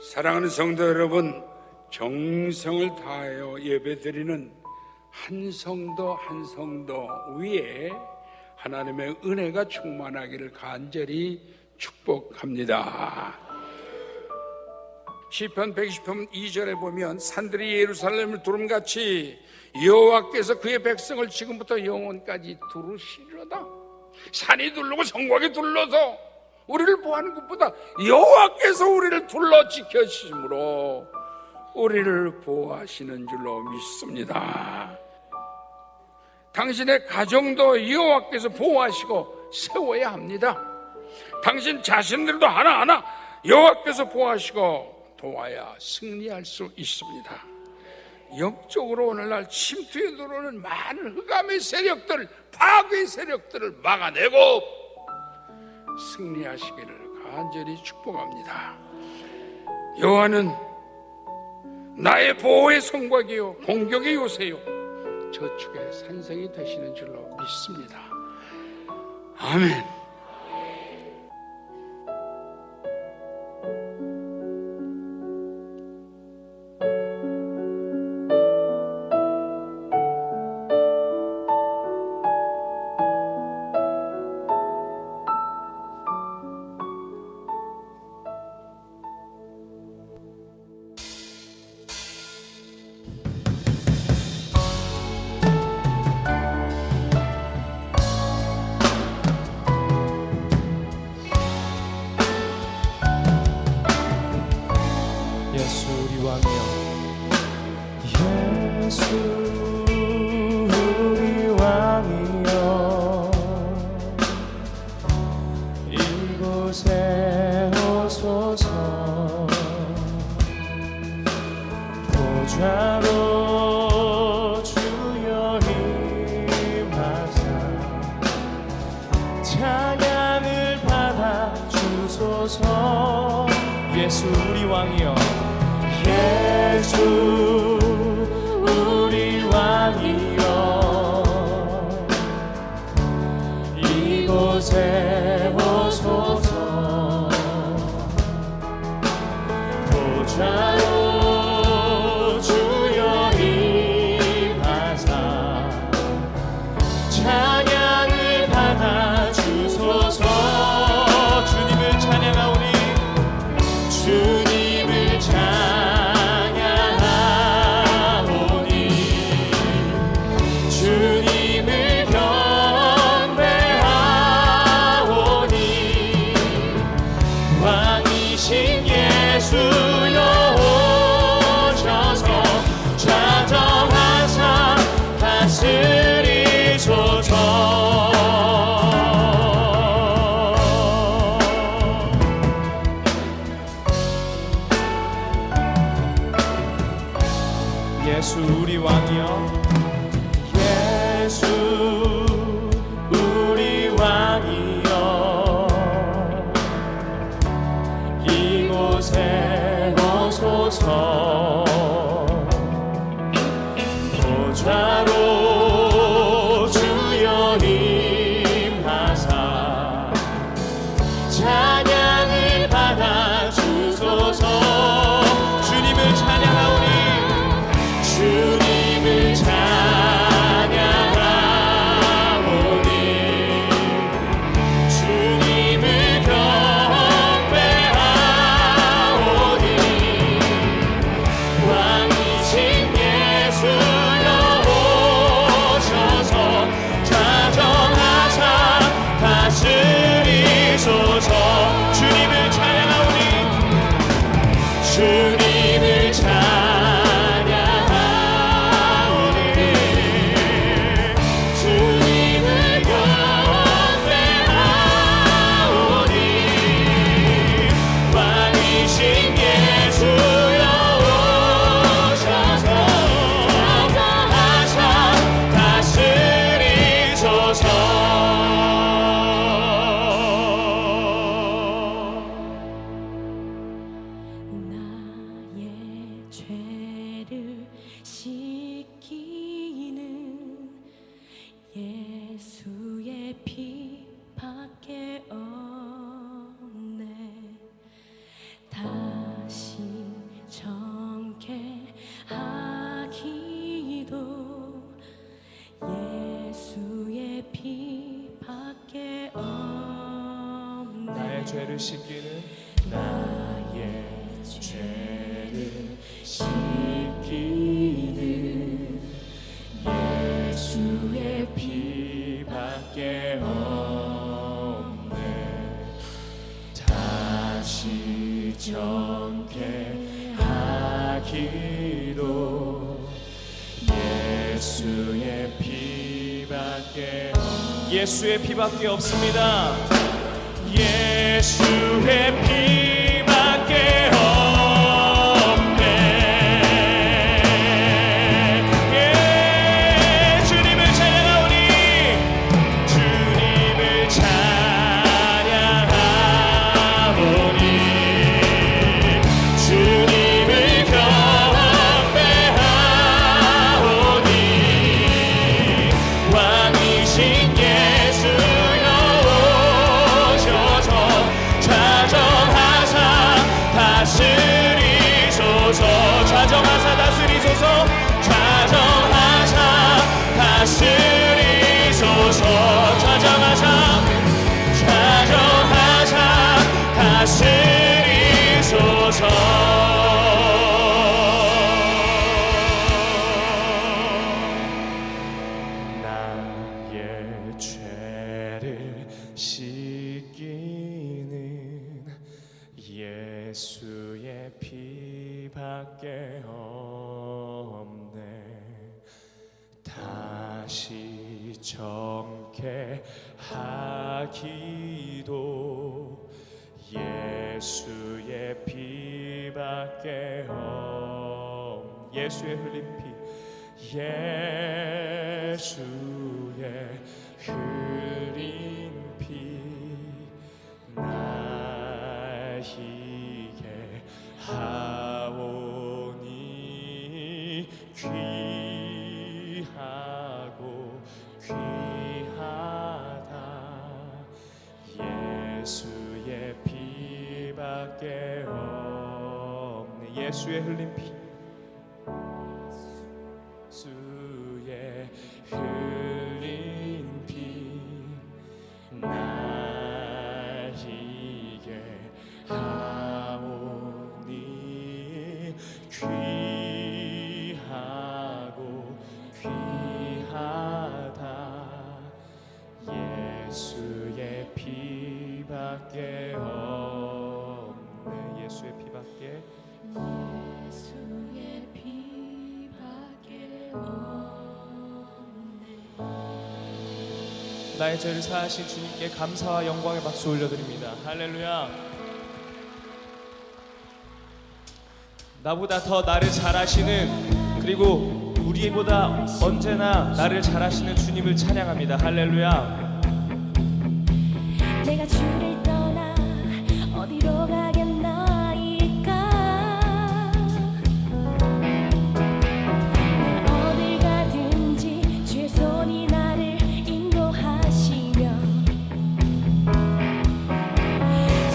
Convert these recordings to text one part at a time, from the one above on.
사랑하는 성도 여러분, 정성을 다하여 예배드리는 한 성도 한 성도 위에 하나님의 은혜가 충만하기를 간절히 축복합니다. 시편 120편 2절에 보면 산들이 예루살렘을 두름같이 여호와께서 그의 백성을 지금부터 영원까지 두르시리로다. 산이 둘르고 성곽이 둘러서 우리를 보호하는 것보다 여호와께서 우리를 둘러 지켜주심으로 우리를 보호하시는 줄로 믿습니다. 당신의 가정도 여호와께서 보호하시고 세워야 합니다. 당신 자신들도 하나하나 여호와께서 보호하시고 도와야 승리할 수 있습니다. 영적으로 오늘날 침투에 들어오는 많은 흑암의 세력들, 파괴의 세력들을 막아내고 승리하시기를 간절히 축복합니다. 여호와는 나의 보호의 성곽이요 공격의 요새요 저축의 산성이 되시는 줄로 믿습니다. 아멘. 예수 우리 왕이여, 예수 우리 왕이여, 이곳에 오소서. 보좌로 주여 임하사 찬양을 받아 주소서. 예수 우리 왕이여, 예수 우리 왕이여, 이곳에 오소서. 보좌로 주여 임하사 찬양을 받아 주소서. 주님을 찬양하오니, 주님을 찬양하오니, 주님을 경배하오니, 왕이신 예수여 오셔서 좌정하사 다스리소서. 예수 우리 왕이여, 예수 우리 왕이여, 이곳에 오소서. 보좌로 주여 임하사 찬양을 받아 주소서. 주님을 찬양하오니, 주님을 찬양하오니, 주님을 경배하오니, 왕이신 예수여 오셔서 좌정하사 다스리소서. 주님을 찬양하오니, 주님을 찬양하오니, 주님을 경배하오니, 왕이신 예수여 오셔서 좌정하사 다스리소서. 나의 죄를 씻기는 예수의 피밖에 없네. 다시 죄를 씻기는 나의 죄를 씻기는 예수의 피밖에 없네. 다시 정케하기도 예수의 피밖에 예수의 피밖에 없습니다. 예수의 피밖에 없네. 예, 주님을 찬양하오니 주님을 찬양하오니 주님을 경배하오니 왕이신 예수여 오셔서 좌정하사 다스리소서. 좌정하사 다스리소서. 좌정하사 다스리소서. 좌정하사 좌정하사 다스리소서. 나의 죄를 씻기는 예수의 피밖에 없네. 다시 정케하기도 예수의 피밖에 예수의 흘린 피 예수의 흘린 피 나에게 하오니 귀하고 귀하다. 예수의 피밖에 없네. 예수의 흘린 피 예수의 흘린 피 나에게 하오니 귀하고 귀하다. 예수의 피밖에 없네. 예수의 피밖에 예수의 피밖에 없네. 나의 죄를 사하신 주님께 감사와 영광의 박수 올려드립니다. 할렐루야. 나보다 더 나를 잘 아시는, 그리고 우리보다 언제나 나를 잘 아시는 주님을 찬양합니다. 할렐루야. 내가 주를 떠나 어디로 가겠나이까. 내가 어딜 가든지 주의 손이 나를 인도하시며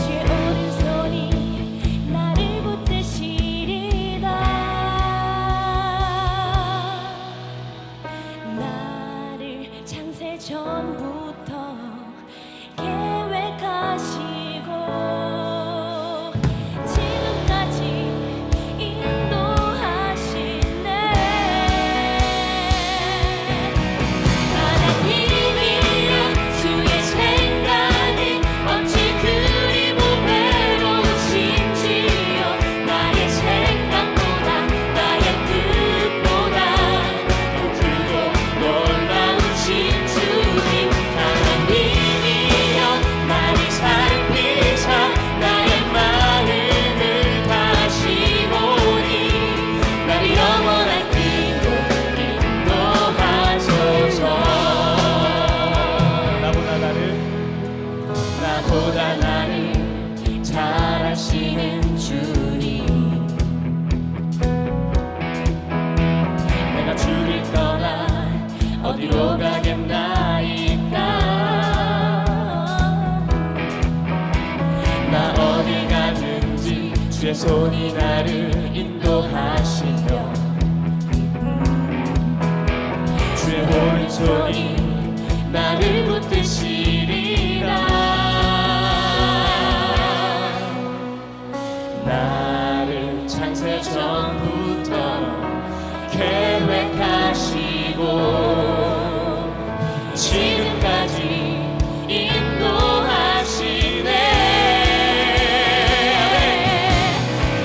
주의 오른손이 나를 붙드시리다. 나를 창세 전부터 계획하시고 지금까지 인도하시네. 하나님이여 주의 생각이 어찌 그리 무배로우신지요. 나의 생각보다 나의 뜻보다 더 크고 놀라우신 주님. 하나님이여 나를 살피사 나의 마음을 다시보니 나를 영원한 길로 인도하소서. 나보다 나를 잘 아시는 주님. 내가 주를 떠나 어디로 가겠나이까. 나 어디 가든지 주의 손이 나를 인도하시며 주의 오른손이 나를 붙드시리라. 오래전부터 계획하시고 지금까지 인도하시네.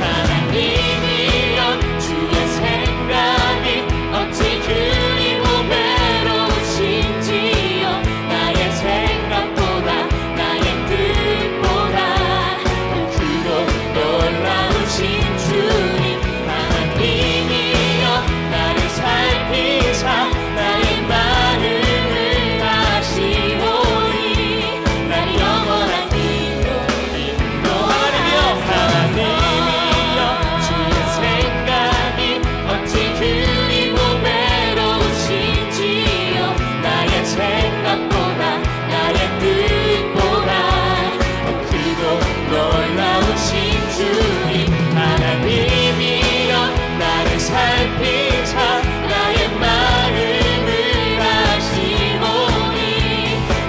하나님이여 주의 생각이 어찌 그리고 외로우신지요. 나의 생각보다 나의 뜻보다 더 크고 놀라우신 주님. 하나님이여 나를 살피사 나의 마음을 아시오니 나를 영원한 길로 인도하시며. 하나님이여 주의 생각이 어찌 그리고 외로우신지요. 나의 생각보다 나의 뜻보다 더 크고 놀라우신 주님. 하나님이여 나를 살피사 나의 마음을 아시오니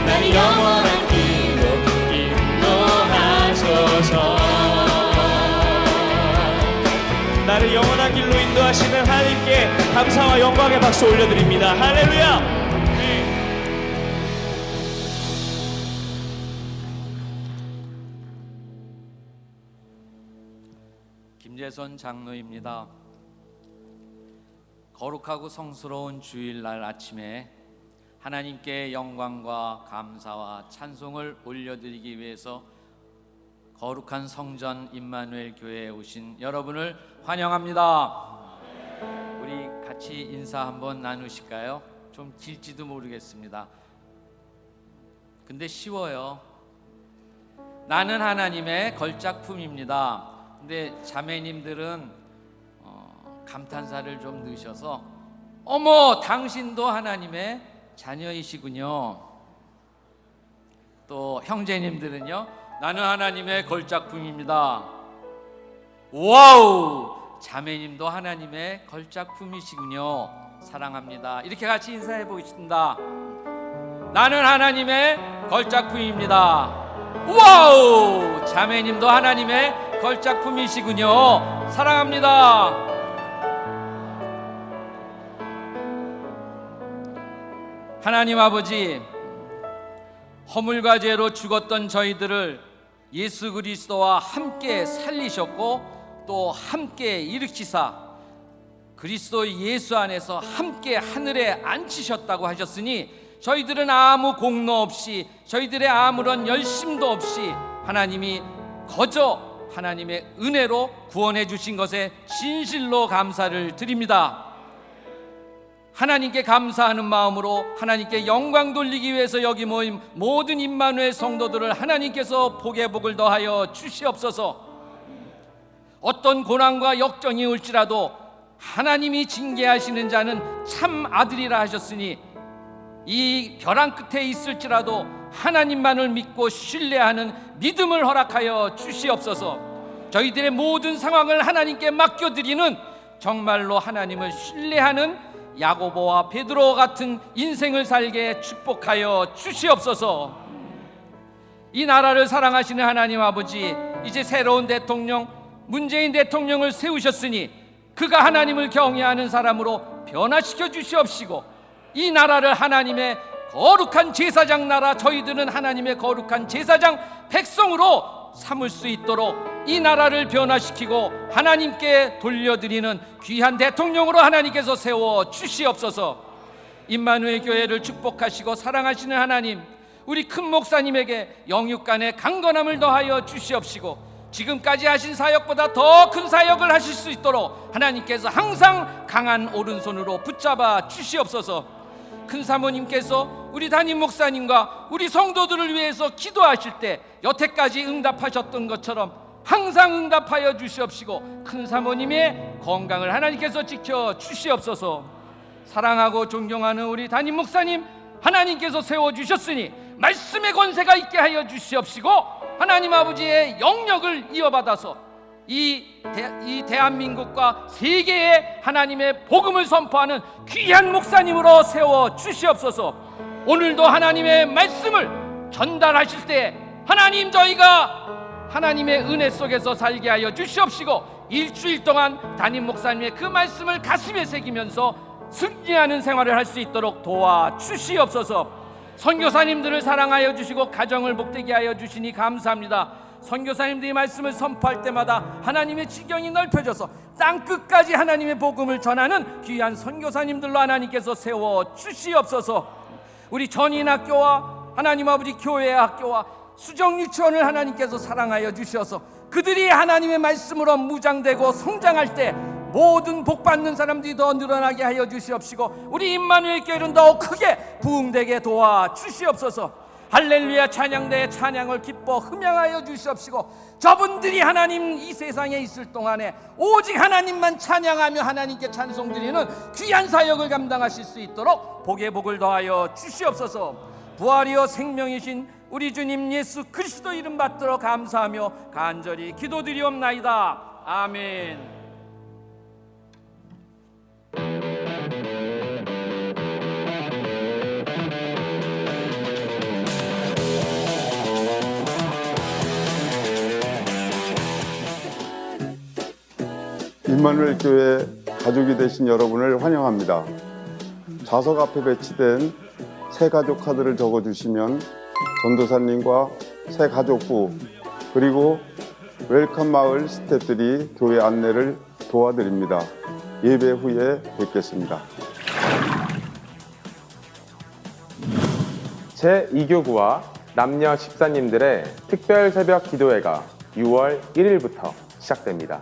나를 영원한 길로 인도하소서. 나를 영원한 길로 인도하시는 하나님께 감사와 영광의 박수 올려드립니다. 할렐루야. 김재선 장로입니다. 거룩하고 성스러운 주일날 아침에 하나님께 영광과 감사와 찬송을 올려드리기 위해서 거룩한 성전 임마누엘 교회에 오신 여러분을 환영합니다. 우리 같이 인사 한번 나누실까요? 좀 길지도 모르겠습니다. 근데 쉬워요. 나는 하나님의 걸작품입니다. 근데 자매님들은 감탄사를 좀 넣으셔서 어머 당신도 하나님의 자녀이시군요. 또 형제님들은요 나는 하나님의 걸작품입니다. 와우 자매님도 하나님의 걸작품이시군요. 사랑합니다. 이렇게 같이 인사해 보겠습니다. 나는 하나님의 걸작품입니다. 와우 자매님도 하나님의 걸작품이시군요. 사랑합니다. 하나님 아버지, 허물과 죄로 죽었던 저희들을 예수 그리스도와 함께 살리셨고 또 함께 일으키사 그리스도 예수 안에서 함께 하늘에 앉히셨다고 하셨으니 저희들은 아무 공로 없이 저희들의 아무런 열심도 없이 하나님이 거저 하나님의 은혜로 구원해 주신 것에 진실로 감사를 드립니다. 하나님께 감사하는 마음으로 하나님께 영광 돌리기 위해서 여기 모인 모든 임마누엘 성도들을 하나님께서 복에 복을 더하여 주시옵소서. 어떤 고난과 역정이 올지라도 하나님이 징계하시는 자는 참 아들이라 하셨으니 이 벼랑 끝에 있을지라도 하나님만을 믿고 신뢰하는 믿음을 허락하여 주시옵소서. 저희들의 모든 상황을 하나님께 맡겨드리는 정말로 하나님을 신뢰하는 야고보와 베드로 같은 인생을 살게 축복하여 주시옵소서. 이 나라를 사랑하시는 하나님 아버지, 이제 새로운 대통령 문재인 대통령을 세우셨으니 그가 하나님을 경외하는 사람으로 변화시켜 주시옵시고 이 나라를 하나님의 거룩한 제사장 나라, 저희들은 하나님의 거룩한 제사장 백성으로 삼을 수 있도록 이 나라를 변화시키고 하나님께 돌려드리는 귀한 대통령으로 하나님께서 세워 주시옵소서. 임마누엘 교회를 축복하시고 사랑하시는 하나님, 우리 큰 목사님에게 영육간의 강건함을 더하여 주시옵시고 지금까지 하신 사역보다 더 큰 사역을 하실 수 있도록 하나님께서 항상 강한 오른손으로 붙잡아 주시옵소서. 큰 사모님께서 우리 담임 목사님과 우리 성도들을 위해서 기도하실 때 여태까지 응답하셨던 것처럼 항상 응답하여 주시옵시고 큰 사모님의 건강을 하나님께서 지켜 주시옵소서. 사랑하고 존경하는 우리 담임 목사님 하나님께서 세워주셨으니 말씀의 권세가 있게 하여 주시옵시고 하나님 아버지의 영역을 이어받아서 이 대한민국과 세계에 하나님의 복음을 선포하는 귀한 목사님으로 세워 주시옵소서. 오늘도 하나님의 말씀을 전달하실 때 하나님, 저희가 하나님의 은혜 속에서 살게 하여 주시옵시고 일주일 동안 담임 목사님의 그 말씀을 가슴에 새기면서 승리하는 생활을 할 수 있도록 도와주시옵소서. 선교사님들을 사랑하여 주시고 가정을 복되게 하여 주시니 감사합니다. 선교사님들이 말씀을 선포할 때마다 하나님의 지경이 넓혀져서 땅끝까지 하나님의 복음을 전하는 귀한 선교사님들로 하나님께서 세워 주시옵소서. 우리 전인학교와 하나님 아버지 교회 학교와 수정유치원을 하나님께서 사랑하여 주셔서 그들이 하나님의 말씀으로 무장되고 성장할 때 모든 복받는 사람들이 더 늘어나게 하여 주시옵시고 우리 임마누엘 교회는 더 크게 부흥되게 도와주시옵소서. 할렐루야 찬양대의 찬양을 기뻐 흠양하여 주시옵시고 저분들이 하나님 이 세상에 있을 동안에 오직 하나님만 찬양하며 하나님께 찬송드리는 귀한 사역을 감당하실 수 있도록 복의 복을 더하여 주시옵소서. 부활이요 생명이신 우리 주님 예수 그리스도 이름 받들어 감사하며 간절히 기도드리옵나이다. 아멘. 임마누엘 교회 가족이 되신 여러분을 환영합니다. 좌석 앞에 배치된 새 가족 카드를 적어주시면 전도사님과 새 가족부 그리고 웰컴 마을 스태프들이 교회 안내를 도와드립니다. 예배 후에 뵙겠습니다. 제2교구와 남녀 집사님들의 특별 새벽 기도회가 6월 1일부터 시작됩니다.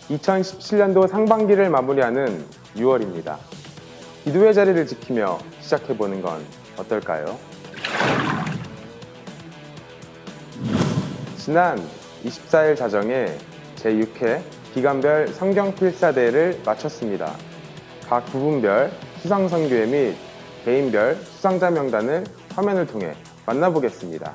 2017년도 상반기를 마무리하는 6월입니다. 기도회 자리를 지키며 시작해보는 건 어떨까요? 지난 24일 자정에 제6회 기간별 성경필사대회를 마쳤습니다. 각 부분별 수상선교회 및 개인별 수상자 명단을 화면을 통해 만나보겠습니다.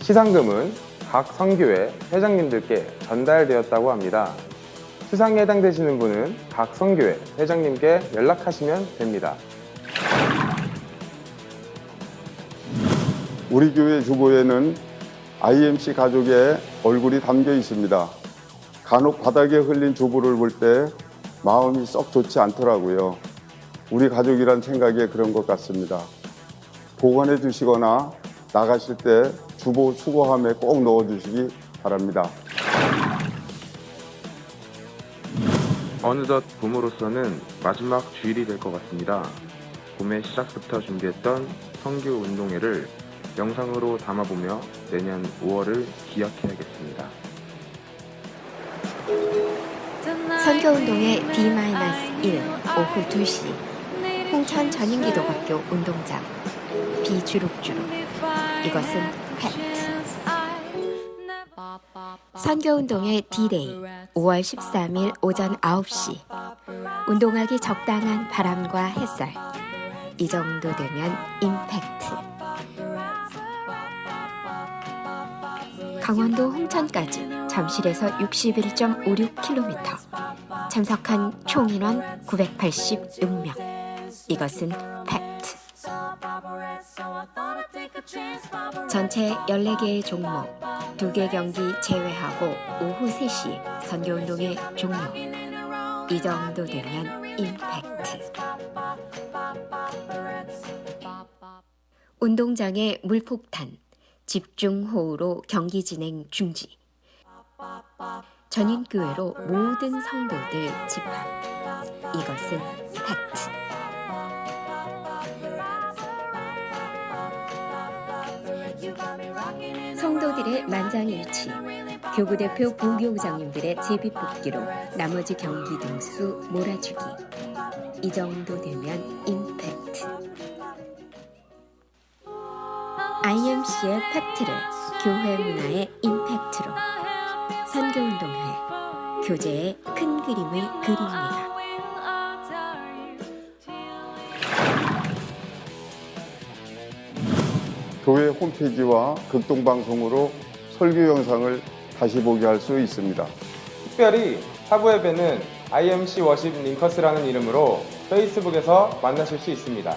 시상금은 각 선교회 회장님들께 전달되었다고 합니다. 수상에 해당되시는 분은 각 선교회 회장님께 연락하시면 됩니다. 우리 교회 주보에는 IMC 가족의 얼굴이 담겨 있습니다. 간혹 바닥에 흘린 주보를 볼 때 마음이 썩 좋지 않더라고요. 우리 가족이란 생각에 그런 것 같습니다. 보관해 주시거나 나가실 때 주보 수거함에 꼭 넣어주시기 바랍니다. 어느덧 봄으로서는 마지막 주일이 될 것 같습니다. 봄의 시작부터 준비했던 선교 운동회를 영상으로 담아보며 내년 5월을 기약해야겠습니다. 선교운동회 D-1 오후 2시 홍천 전인기도학교 운동장 비주룩주룩 이것은 팩트. 선교운동회 D-Day 5월 13일 오전 9시 운동하기 적당한 바람과 햇살 이 정도 되면 임팩트. 강원도 홍천까지 잠실에서 61.56km 참석한 총 인원 986명 이것은 팩트. 전체 14개의 종목 2개 경기 제외하고 오후 3시 선교운동회 종료 이 정도 되면 임팩트. 운동장의 물폭탄 집중호우로 경기 진행 중지. 전인교회로 모든 성도들 집합 이것은 팩트. 성도들의 만장일치 교구 대표 부교장님들의 제비뽑기로 나머지 경기 등수 몰아주기. 이 정도 되면 임팩트. IMC의 팩트를 교회 문화의 임팩트로. 선교운동회, 교제의 큰 그림을 그립니다. 교회 홈페이지와 극동방송으로 설교 영상을 다시 보게 할 수 있습니다. 특별히 사부 예배는 IMC 워십 링커스라는 이름으로 페이스북에서 만나실 수 있습니다.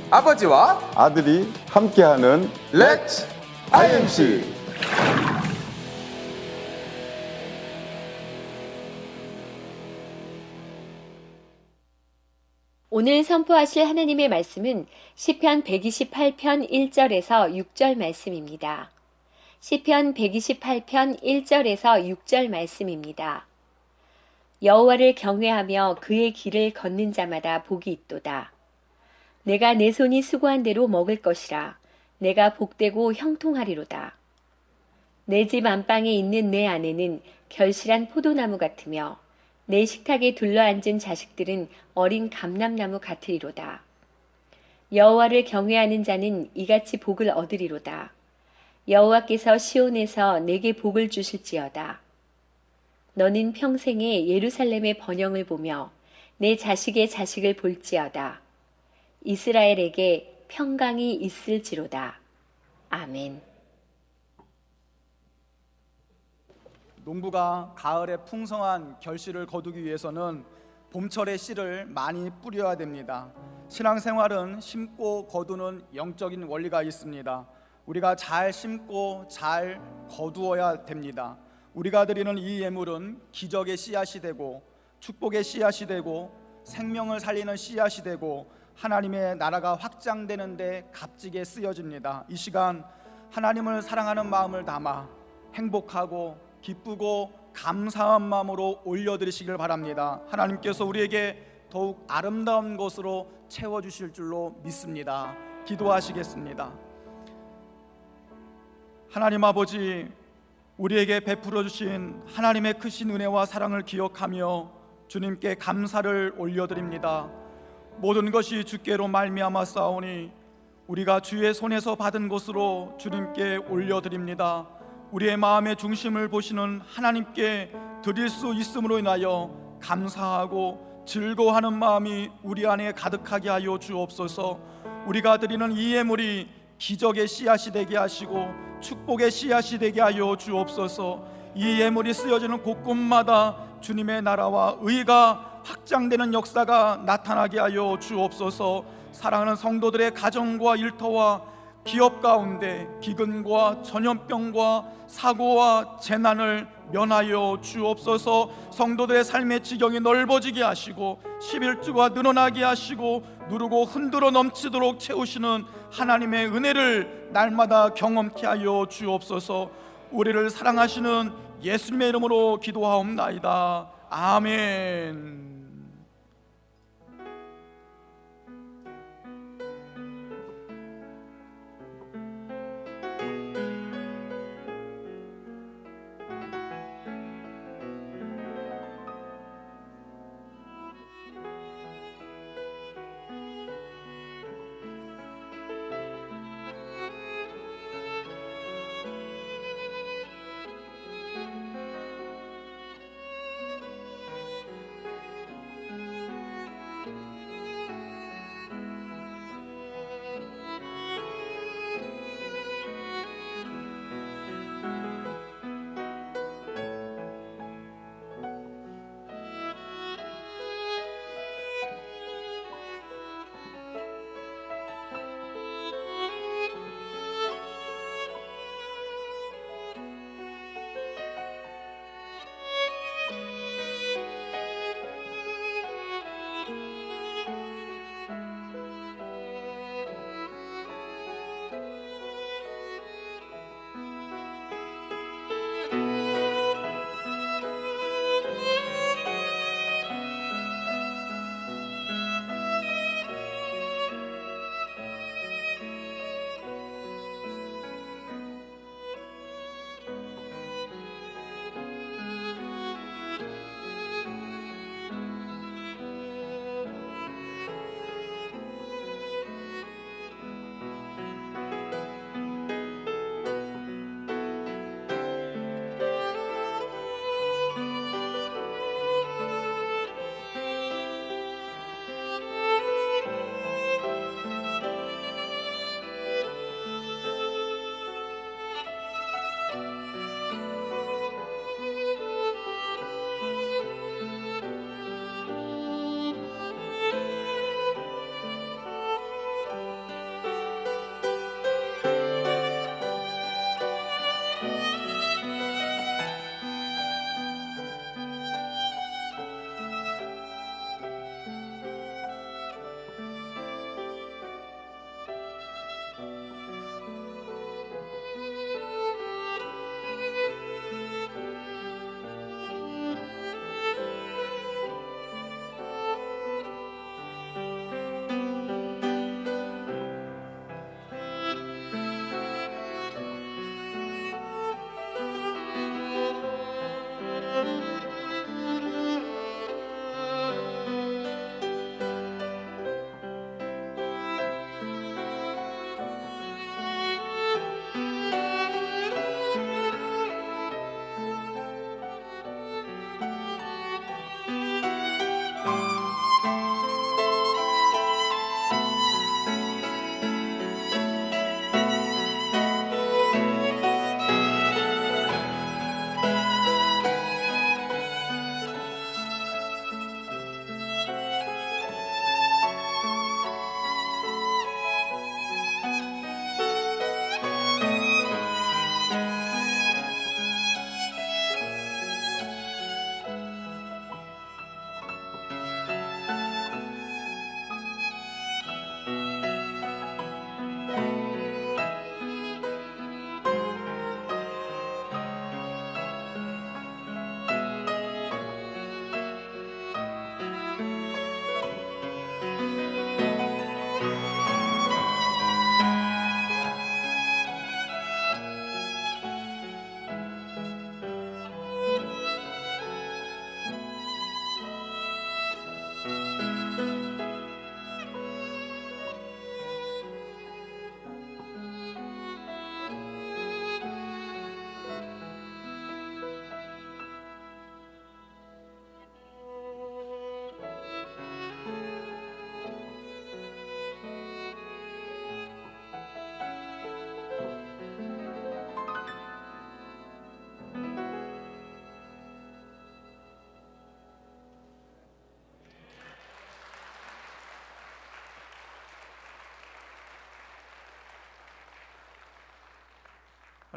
아버지와 아들이 함께하는 렛츠 IMC! 오늘 선포하실 하나님의 말씀은 시편 128편 1절에서 6절 말씀입니다. 시편 128편 1절에서 6절 말씀입니다. 여호와를 경외하며 그의 길을 걷는 자마다 복이 있도다. 내가 내 손이 수고한 대로 먹을 것이라. 내가 복되고 형통하리로다. 내 집 안방에 있는 내 아내는 결실한 포도나무 같으며 내 식탁에 둘러앉은 자식들은 어린 감람나무 같으리로다. 여호와를 경외하는 자는 이같이 복을 얻으리로다. 여호와께서 시온에서 내게 복을 주실지어다. 너는 평생에 예루살렘의 번영을 보며 내 자식의 자식을 볼지어다. 이스라엘에게 평강이 있을지로다. 아멘. 농부가 가을에 풍성한 결실을 거두기 위해서는 봄철에 씨를 많이 뿌려야 됩니다. 신앙생활은 심고 거두는 영적인 원리가 있습니다. 우리가 잘 심고 잘 거두어야 됩니다. 우리가 드리는 이 예물은 기적의 씨앗이 되고 축복의 씨앗이 되고 생명을 살리는 씨앗이 되고 하나님의 나라가 확장되는 데 값지게 쓰여집니다. 이 시간 하나님을 사랑하는 마음을 담아 행복하고 기쁘고 감사한 마음으로 올려드리시길 바랍니다. 하나님께서 우리에게 더욱 아름다운 것으로 채워주실 줄로 믿습니다. 기도하시겠습니다. 하나님 아버지, 우리에게 베풀어 주신 하나님의 크신 은혜와 사랑을 기억하며 주님께 감사를 올려드립니다. 모든 것이 주께로 말미암아 싸우니 우리가 주의 손에서 받은 것으로 주님께 올려드립니다. 우리의 마음의 중심을 보시는 하나님께 드릴 수 있음으로 인하여 감사하고 즐거워하는 마음이 우리 안에 가득하게 하여 주옵소서. 우리가 드리는 이 예물이 기적의 씨앗이 되게 하시고 축복의 씨앗이 되게 하여 주옵소서. 이 예물이 쓰여지는 곳곳마다 주님의 나라와 의가 확장되는 역사가 나타나게 하여 주옵소서. 사랑하는 성도들의 가정과 일터와 기업 가운데 기근과 전염병과 사고와 재난을 면하여 주옵소서. 성도들의 삶의 지경이 넓어지게 하시고 11주가 늘어나게 하시고 누르고 흔들어 넘치도록 채우시는 하나님의 은혜를 날마다 경험케 하여 주옵소서. 우리를 사랑하시는 예수님의 이름으로 기도하옵나이다. 아멘.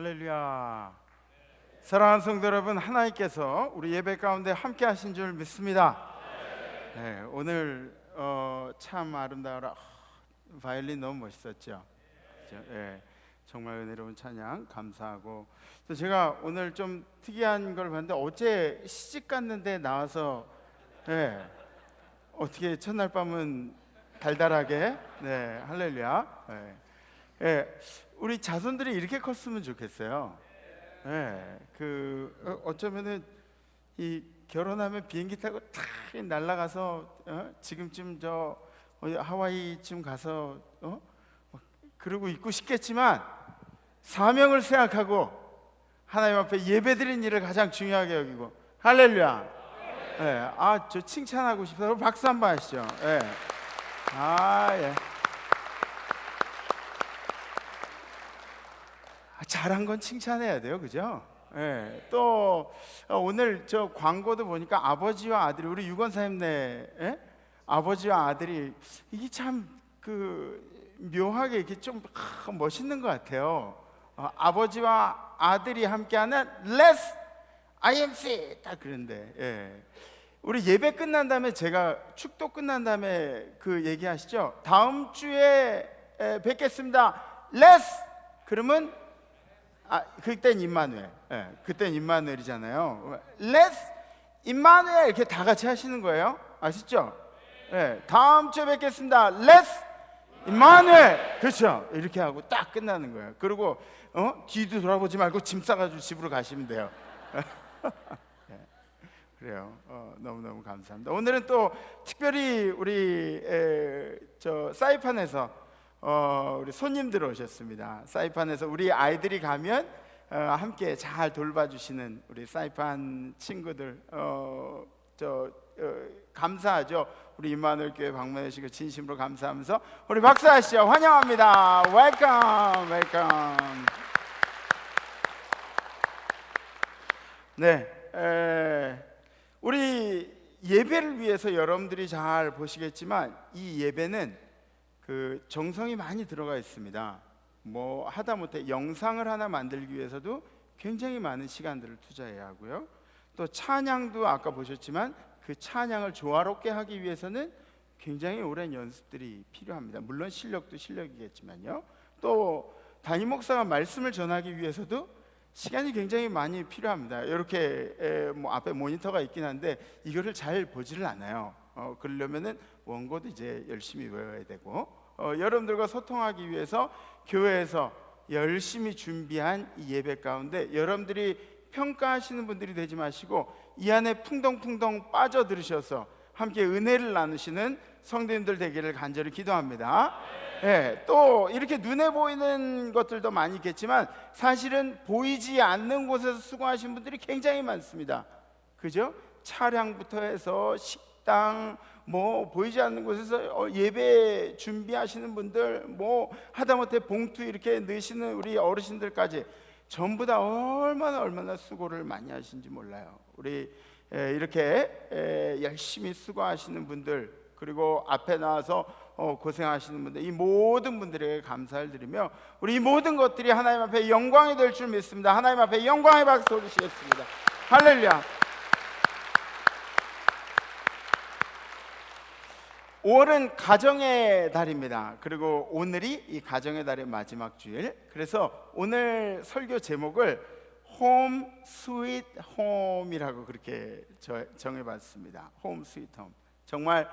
할렐루야. 사랑하는 성도 여러분, 하나님께서 우리 예배 가운데 함께 하신 줄 믿습니다. 네, 오늘 참 아름다워라. 바이올린 너무 멋있었죠. 그렇죠? 네, 정말 은혜로운 찬양 감사하고, 또 제가 오늘 좀 특이한 걸 봤는데 어제 시집 갔는데 나와서 네, 어떻게 첫날 밤은 달달하게, 네, 할렐루야. 네. 네, 우리 자손들이 이렇게 컸으면 좋겠어요. 네, 어쩌면은 이 결혼하면 비행기 타고 탁 날아가서 지금쯤 저 하와이쯤 가서 그러고 있고 싶겠지만, 사명을 생각하고 하나님 앞에 예배드린 일을 가장 중요하게 여기고, 할렐루야. 네, 저 칭찬하고 싶어서 박수 한번 하시죠. 네. 예. 잘한 건 칭찬해야 돼요, 그죠? 예. 또 오늘 저 광고도 보니까 아버지와 아들이, 우리 유건사님네 아버지와 아들이 이게 참 묘하게 이렇게 좀 멋있는 것 같아요. 아버지와 아들이 함께하는 Let's IMC 딱 그런데, 예. 우리 예배 끝난 다음에, 제가 축도 끝난 다음에 얘기하시죠. 다음 주에 뵙겠습니다. Let's, 그러면 그땐 임마누엘. 예, 그땐 임마누엘이잖아요. Let's 임마누엘 이렇게 다 같이 하시는 거예요. 아시죠? 예, 다음 주에 뵙겠습니다. Let's 임마누엘. 그렇죠? 이렇게 하고 딱 끝나는 거예요. 그리고 뒤도 돌아보지 말고 짐 싸가지고 집으로 가시면 돼요. 예, 그래요. 너무너무 감사합니다. 오늘은 또 특별히 우리 저 사이판에서 우리 손님들 오셨습니다. 사이판에서 우리 아이들이 가면 함께 잘 돌봐주시는 우리 사이판 친구들, 감사하죠. 우리 임마누엘 교회 방문해 주시고 진심으로 감사하면서 우리 박수하시죠. 환영합니다. 웰컴, 웰컴. 네, 우리 예배를 위해서 여러분들이 잘 보시겠지만, 이 예배는 정성이 많이 들어가 있습니다. 뭐 하다못해 영상을 하나 만들기 위해서도 굉장히 많은 시간들을 투자해야 하고요. 또 찬양도 아까 보셨지만 그 찬양을 조화롭게 하기 위해서는 굉장히 오랜 연습들이 필요합니다. 물론 실력도 실력이겠지만요. 또 담임 목사가 말씀을 전하기 위해서도 시간이 굉장히 많이 필요합니다. 이렇게 앞에 모니터가 있긴 한데 이거를 잘 보지를 않아요. 그러려면은 원고도 이제 열심히 외워야 되고, 여러분들과 소통하기 위해서 교회에서 열심히 준비한 이 예배 가운데 여러분들이 평가하시는 분들이 되지 마시고 이 안에 풍덩풍덩 빠져들으셔서 함께 은혜를 나누시는 성도님들 되기를 간절히 기도합니다. 네, 또 이렇게 눈에 보이는 것들도 많이 있겠지만 사실은 보이지 않는 곳에서 수고하시는 분들이 굉장히 많습니다. 그죠? 차량부터 해서 식당, 뭐 보이지 않는 곳에서 예배 준비하시는 분들, 뭐 하다못해 봉투 이렇게 넣으시는 우리 어르신들까지 전부 다 얼마나 수고를 많이 하시는지 몰라요. 우리 이렇게 열심히 수고하시는 분들, 그리고 앞에 나와서 고생하시는 분들, 이 모든 분들에게 감사를 드리며 우리 이 모든 것들이 하나님 앞에 영광이 될 줄 믿습니다. 하나님 앞에 영광의 박수 올리시겠습니다. 할렐루야. 5월은 가정의 달입니다. 그리고 오늘이 이 가정의 달의 마지막 주일. 그래서 오늘 설교 제목을 홈 스윗 홈이라고 그렇게 정해봤습니다. 홈 스윗 홈. 정말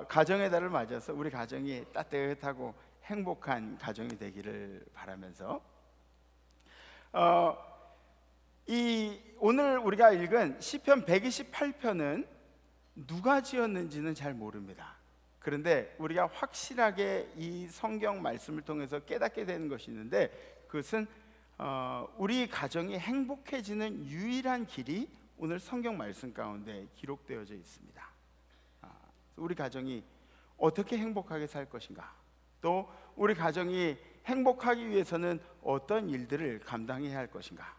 가정의 달을 맞아서 우리 가정이 따뜻하고 행복한 가정이 되기를 바라면서 오늘 우리가 읽은 시편 128편은 누가 지었는지는 잘 모릅니다. 그런데 우리가 확실하게 이 성경 말씀을 통해서 깨닫게 되는 것이 있는데, 그것은 우리 가정이 행복해지는 유일한 길이 오늘 성경 말씀 가운데 기록되어져 있습니다. 우리 가정이 어떻게 행복하게 살 것인가, 또 우리 가정이 행복하기 위해서는 어떤 일들을 감당해야 할 것인가.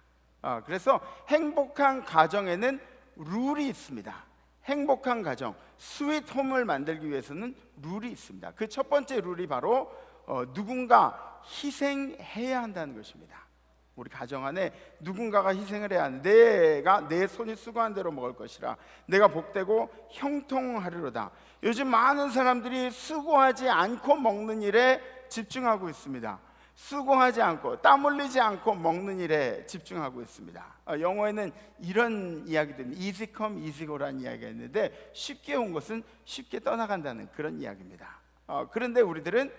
그래서 행복한 가정에는 룰이 있습니다. 행복한 가정, 스윗 홈을 만들기 위해서는 룰이 있습니다. 그 첫 번째 룰이 바로 누군가 희생해야 한다는 것입니다. 우리 가정 안에 누군가가 희생을 해야 하는, 내가 내 손이 수고한 대로 먹을 것이라 내가 복되고 형통하리로다. 요즘 많은 사람들이 수고하지 않고 먹는 일에 집중하고 있습니다. 수고하지 않고 땀 흘리지 않고 먹는 일에 집중하고 있습니다. 영어에는 이런 이야기들은 easy come easy go라는 이야기가 있는데, 쉽게 온 것은 쉽게 떠나간다는 그런 이야기입니다. 그런데 우리들은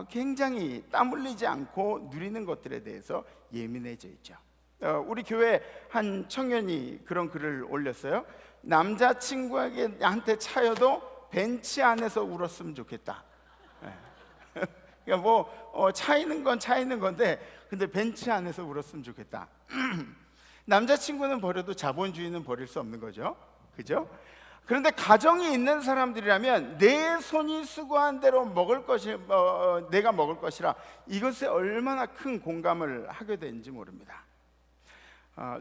굉장히 땀 흘리지 않고 누리는 것들에 대해서 예민해져 있죠. 우리 교회 한 청년이 그런 글을 올렸어요. 남자친구한테 차여도 벤치 안에서 울었으면 좋겠다. 그러니까 차이는 건 차이는 건데, 근데 벤치 안에서 울었으면 좋겠다. 남자친구는 버려도 자본주의는 버릴 수 없는 거죠, 그죠? 그런데 가정이 있는 사람들이라면 내 손이 수고한 대로 먹을 것이 내가 먹을 것이라, 이것에 얼마나 큰 공감을 하게 되는지 모릅니다.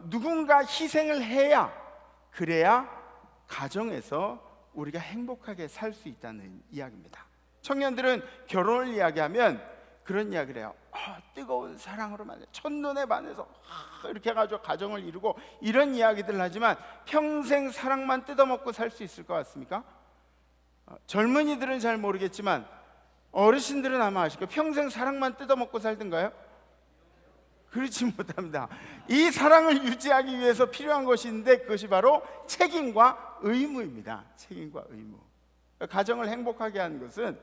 누군가 희생을 해야, 그래야 가정에서 우리가 행복하게 살 수 있다는 이야기입니다. 청년들은 결혼을 이야기하면 그런 이야기를 해요. 뜨거운 사랑으로 만나 첫눈에 반해서 이렇게 해가지고 가정을 이루고, 이런 이야기들을 하지만 평생 사랑만 뜯어먹고 살 수 있을 것 같습니까? 젊은이들은 잘 모르겠지만 어르신들은 아마 아실 거예요. 평생 사랑만 뜯어먹고 살던가요? 그렇지 못합니다. 이 사랑을 유지하기 위해서 필요한 것이 있는데, 그것이 바로 책임과 의무입니다. 책임과 의무. 가정을 행복하게 하는 것은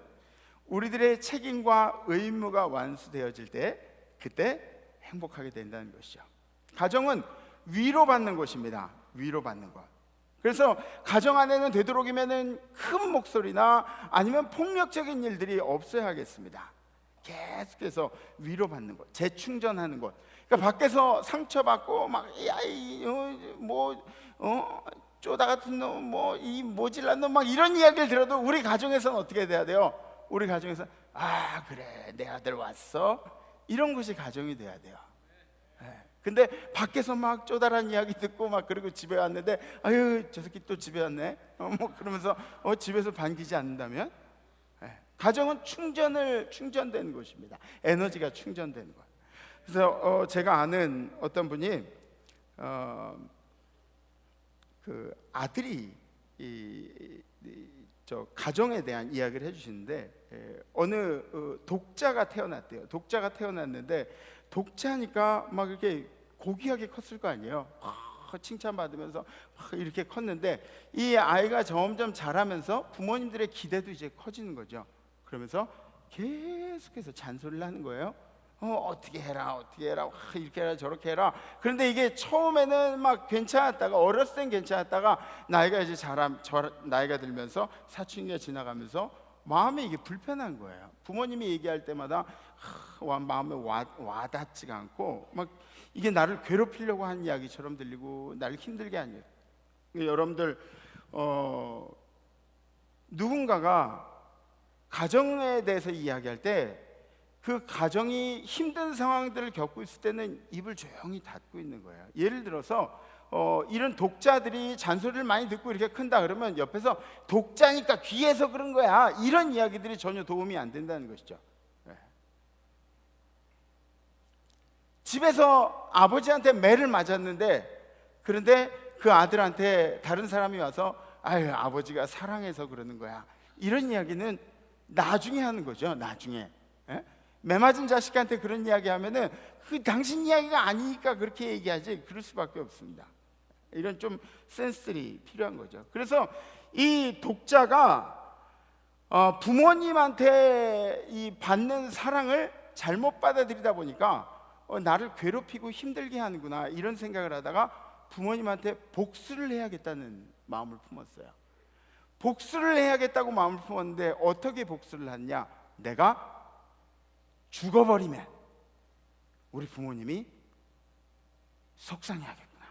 우리들의 책임과 의무가 완수되어질 때, 그때 행복하게 된다는 것이죠. 가정은 위로받는 것입니다. 위로받는 것. 그래서 가정 안에는 되도록이면 큰 목소리나 아니면 폭력적인 일들이 없어야겠습니다. 계속해서 위로받는 것, 재충전하는 것. 그러니까 밖에서 상처받고 막 쪼다 같은 놈, 이 모질란 놈, 막 이런 이야기를 들어도 우리 가정에서는 어떻게 돼야 돼요? 우리 가정에서 그래, 내 아들 왔어, 이런 것이 가정이 돼야 돼요. 근데 밖에서 막 쪼다란 이야기 듣고 막, 그리고 집에 왔는데 아유, 저 새끼 또 집에 왔네, 그러면서 집에서 반기지 않는다면, 가정은 충전되는 곳입니다. 에너지가 충전되는 것. 그래서 제가 아는 어떤 분이 그 아들이 저 가정에 대한 이야기를 해주시는데, 어느 독자가 태어났대요. 독자가 태어났는데, 독자니까 막 이렇게 고귀하게 컸을 거 아니에요. 칭찬받으면서 이렇게 컸는데, 이 아이가 점점 자라면서 부모님들의 기대도 이제 커지는 거죠. 그러면서 계속해서 잔소리를 하는 거예요. 어떻게 해라, 이렇게 해라, 저렇게 해라. 그런데 이게 처음에는 막 괜찮았다가, 어렸을 땐 괜찮았다가, 나이가 이제 나이가 들면서 사춘기가 지나가면서 마음에 이게 불편한 거예요. 부모님이 얘기할 때마다 마음에 와닿지가 않고, 막 이게 나를 괴롭히려고 하는 이야기처럼 들리고, 나를 힘들게 하는. 여러분들 누군가가 가정에 대해서 이야기할 때, 그 가정이 힘든 상황들을 겪고 있을 때는 입을 조용히 닫고 있는 거예요. 예를 들어서 이런 독자들이 잔소리를 많이 듣고 이렇게 큰다 그러면 옆에서 독자니까 귀해서 그런 거야, 이런 이야기들이 전혀 도움이 안 된다는 것이죠. 집에서 아버지한테 매를 맞았는데, 그런데 그 아들한테 다른 사람이 와서 아버지가 사랑해서 그러는 거야, 이런 이야기는 나중에 하는 거죠. 나중에 매 맞은 자식한테 그런 이야기 하면은 그 당신 이야기가 아니니까 그렇게 얘기하지, 그럴 수밖에 없습니다. 이런 좀 센스들이 필요한 거죠. 그래서 이 독자가 부모님한테 이 받는 사랑을 잘못 받아들이다 보니까 나를 괴롭히고 힘들게 하는구나, 이런 생각을 하다가 부모님한테 복수를 해야겠다는 마음을 품었어요. 복수를 해야겠다고 마음을 품었는데, 어떻게 복수를 하느냐? 내가 죽어버리면 우리 부모님이 속상해하겠구나,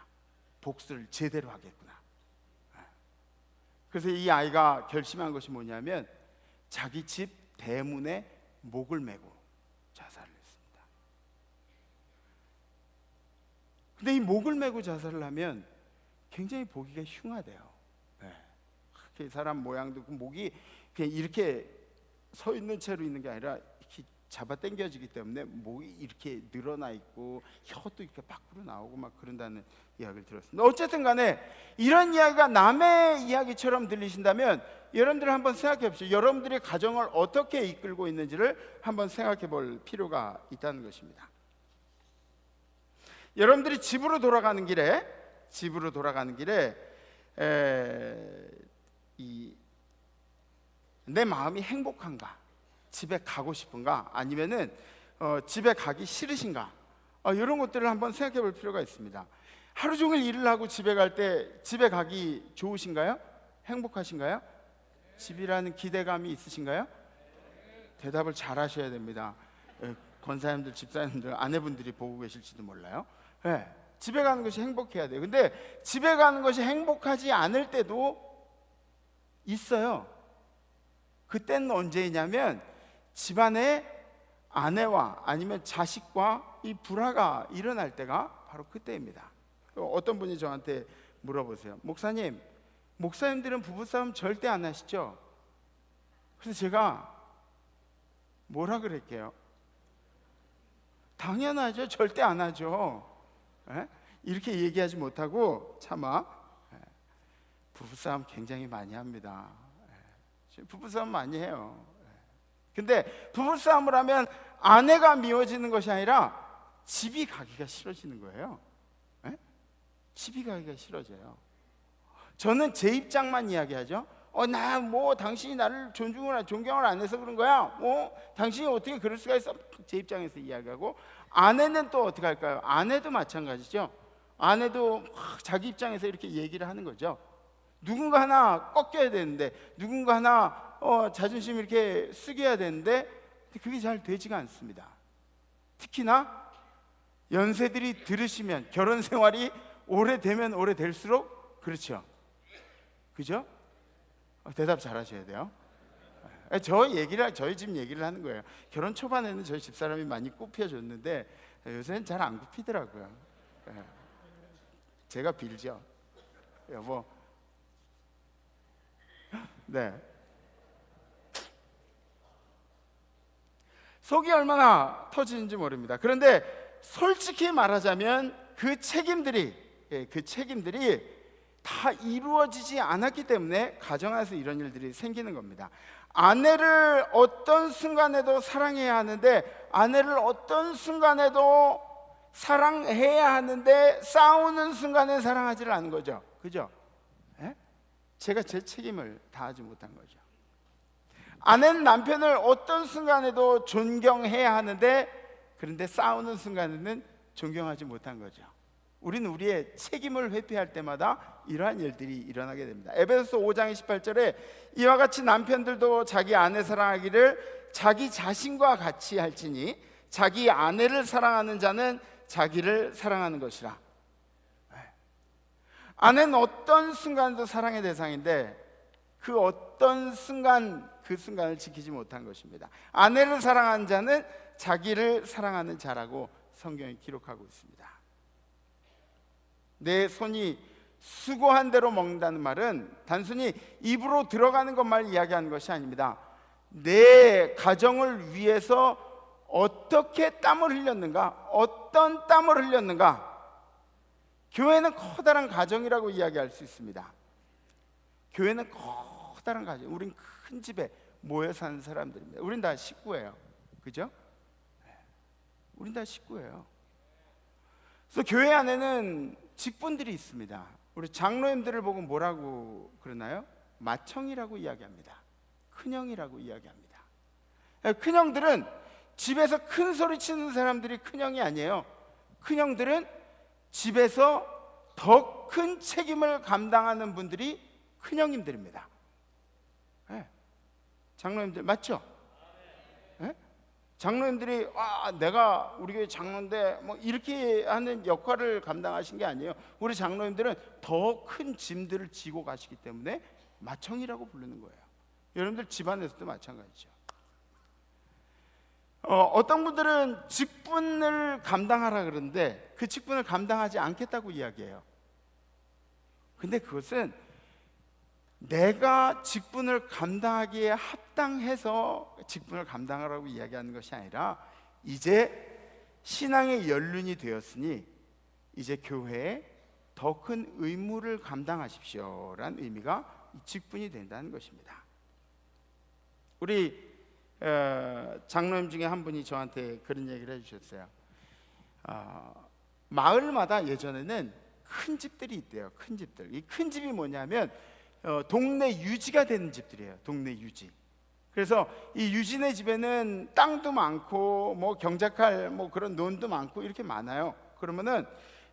복수를 제대로 하겠구나. 그래서 이 아이가 결심한 것이 뭐냐면, 자기 집 대문에 목을 메고 자살을 했습니다. 근데 이 목을 메고 자살을 하면 굉장히 보기가 흉하대요. 사람 모양도, 그 목이 그냥 이렇게 서 있는 채로 있는 게 아니라 이렇게 잡아 당겨지기 때문에 목이 이렇게 늘어나 있고 혀도 이렇게 밖으로 나오고 막 그런다는 이야기를 들었습니다. 어쨌든 간에 이런 이야기가 남의 이야기처럼 들리신다면 여러분들 한번 생각해 보십시오. 여러분들의 가정을 어떻게 이끌고 있는지를 한번 생각해 볼 필요가 있다는 것입니다. 여러분들이 집으로 돌아가는 길에 내 마음이 행복한가, 집에 가고 싶은가, 아니면은 집에 가기 싫으신가, 이런 것들을 한번 생각해 볼 필요가 있습니다. 하루 종일 일을 하고 집에 갈 때 집에 가기 좋으신가요? 행복하신가요? 집이라는 기대감이 있으신가요? 대답을 잘 하셔야 됩니다. 권사님들, 집사님들, 아내분들이 보고 계실지도 몰라요. 네, 집에 가는 것이 행복해야 돼요. 근데 집에 가는 것이 행복하지 않을 때도 있어요. 그때는 언제냐면 집안에 아내와 아니면 자식과 이 불화가 일어날 때가 바로 그때입니다. 어떤 분이 저한테 물어보세요. 목사님, 목사님들은 부부싸움 절대 안 하시죠? 그래서 제가 뭐라 그럴게요? 당연하죠. 절대 안 하죠. 이렇게 얘기하지 못하고 차마 부부싸움 굉장히 많이 합니다. 부부싸움 많이 해요. 근데 부부싸움을 하면 아내가 미워지는 것이 아니라 집이 가기가 싫어지는 거예요. 집이 가기가 싫어져요. 저는 제 입장만 이야기하죠. 나 뭐 당신이 나를 존경을 안 해서 그런 거야. 당신이 어떻게 그럴 수가 있어? 제 입장에서 이야기하고, 아내는 또 어떻게 할까요? 아내도 마찬가지죠. 아내도 자기 입장에서 이렇게 얘기를 하는 거죠. 누군가 하나 꺾여야 되는데, 누군가 하나 자존심 이렇게 숙여야 되는데 그게 잘 되지가 않습니다. 특히나 연세들이 들으시면, 결혼 생활이 오래되면 오래될수록 그렇죠. 그죠? 대답 잘 하셔야 돼요. 저희 집 얘기를 하는 거예요. 결혼 초반에는 저희 집사람이 많이 굽혀줬는데 요새는 잘 안 굽히더라고요. 제가 빌죠. 여보. 네. 속이 얼마나 터지는지 모릅니다. 그런데 솔직히 말하자면 그 책임들이 다 이루어지지 않았기 때문에 가정 안에서 이런 일들이 생기는 겁니다. 아내를 어떤 순간에도 사랑해야 하는데, 아내를 어떤 순간에도 사랑해야 하는데 싸우는 순간에 사랑하지를 않은 거죠. 그죠? 제가 제 책임을 다하지 못한 거죠. 아내는 남편을 어떤 순간에도 존경해야 하는데, 그런데 싸우는 순간에는 존경하지 못한 거죠. 우리는 우리의 책임을 회피할 때마다 이러한 일들이 일어나게 됩니다. 에베소서 5장 28절에 이와 같이 남편들도 자기 아내 사랑하기를 자기 자신과 같이 할지니 자기 아내를 사랑하는 자는 자기를 사랑하는 것이라. 아내는 어떤 순간도 사랑의 대상인데 그 어떤 순간, 그 순간을 지키지 못한 것입니다. 아내를 사랑하는 자는 자기를 사랑하는 자라고 성경이 기록하고 있습니다. 내 손이 수고한 대로 먹는다는 말은 단순히 입으로 들어가는 것만 이야기하는 것이 아닙니다. 내 가정을 위해서 어떻게 땀을 흘렸는가, 어떤 땀을 흘렸는가. 교회는 커다란 가정이라고 이야기할 수 있습니다. 교회는 커다란 가정. 우린 큰 집에 모여 사는 사람들입니다. 우린 다 식구예요. 그죠? 우린 다 식구예요. 그래서 교회 안에는 직분들이 있습니다. 우리 장로님들을 보고 뭐라고 그러나요? 맏형이라고 이야기합니다. 큰형이라고 이야기합니다. 큰형들은 집에서 큰 소리 치는 사람들이 큰형이 아니에요. 큰형들은 집에서 더 큰 책임을 감당하는 분들이 큰형님들입니다. 장로님들 맞죠? 장로님들이 내가 우리 교회 장로인데 뭐 이렇게 하는 역할을 감당하신 게 아니에요. 우리 장로님들은 더 큰 짐들을 지고 가시기 때문에 맏형이라고 부르는 거예요. 여러분들 집안에서도 마찬가지죠. 어떤 분들은 직분을 감당하라 그러는데 그 직분을 감당하지 않겠다고 이야기해요. 근데 그것은 내가 직분을 감당하기에 합당해서 직분을 감당하라고 이야기하는 것이 아니라 이제 신앙의 연륜이 되었으니 이제 교회에 더 큰 의무를 감당하십시오라는 의미가 직분이 된다는 것입니다. 우리 장로님 중에 한 분이 저한테 그런 얘기를 해주셨어요. 마을마다 예전에는 큰 집들이 있대요. 큰 집들. 이 큰 집이 뭐냐면 동네 유지가 되는 집들이에요. 동네 유지. 그래서 이 유지네 집에는 땅도 많고 뭐 경작할 뭐 그런 논도 많고 이렇게 많아요. 그러면은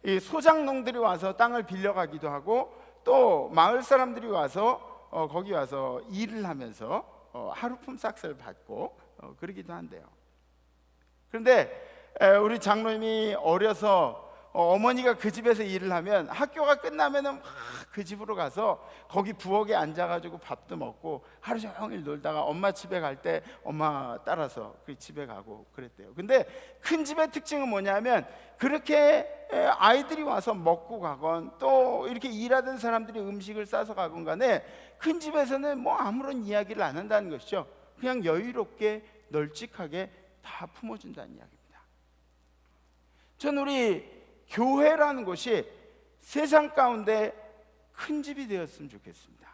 이 소장농들이 와서 땅을 빌려가기도 하고 또 마을 사람들이 와서 거기 와서 일을 하면서 하루품 싹스를 받고 그러기도 한대요. 그런데 우리 장로님이 어려서 어머니가 그 집에서 일을 하면 학교가 끝나면은 막 그 집으로 가서 거기 부엌에 앉아가지고 밥도 먹고 하루 종일 놀다가 엄마 집에 갈 때 엄마 따라서 그 집에 가고 그랬대요. 근데 큰 집의 특징은 뭐냐면 그렇게 아이들이 와서 먹고 가건 또 이렇게 일하던 사람들이 음식을 싸서 가건 간에 큰 집에서는 뭐 아무런 이야기를 안 한다는 것이죠. 그냥 여유롭게 널찍하게 다 품어준다는 이야기입니다. 전 우리 교회라는 곳이 세상 가운데 큰 집이 되었으면 좋겠습니다.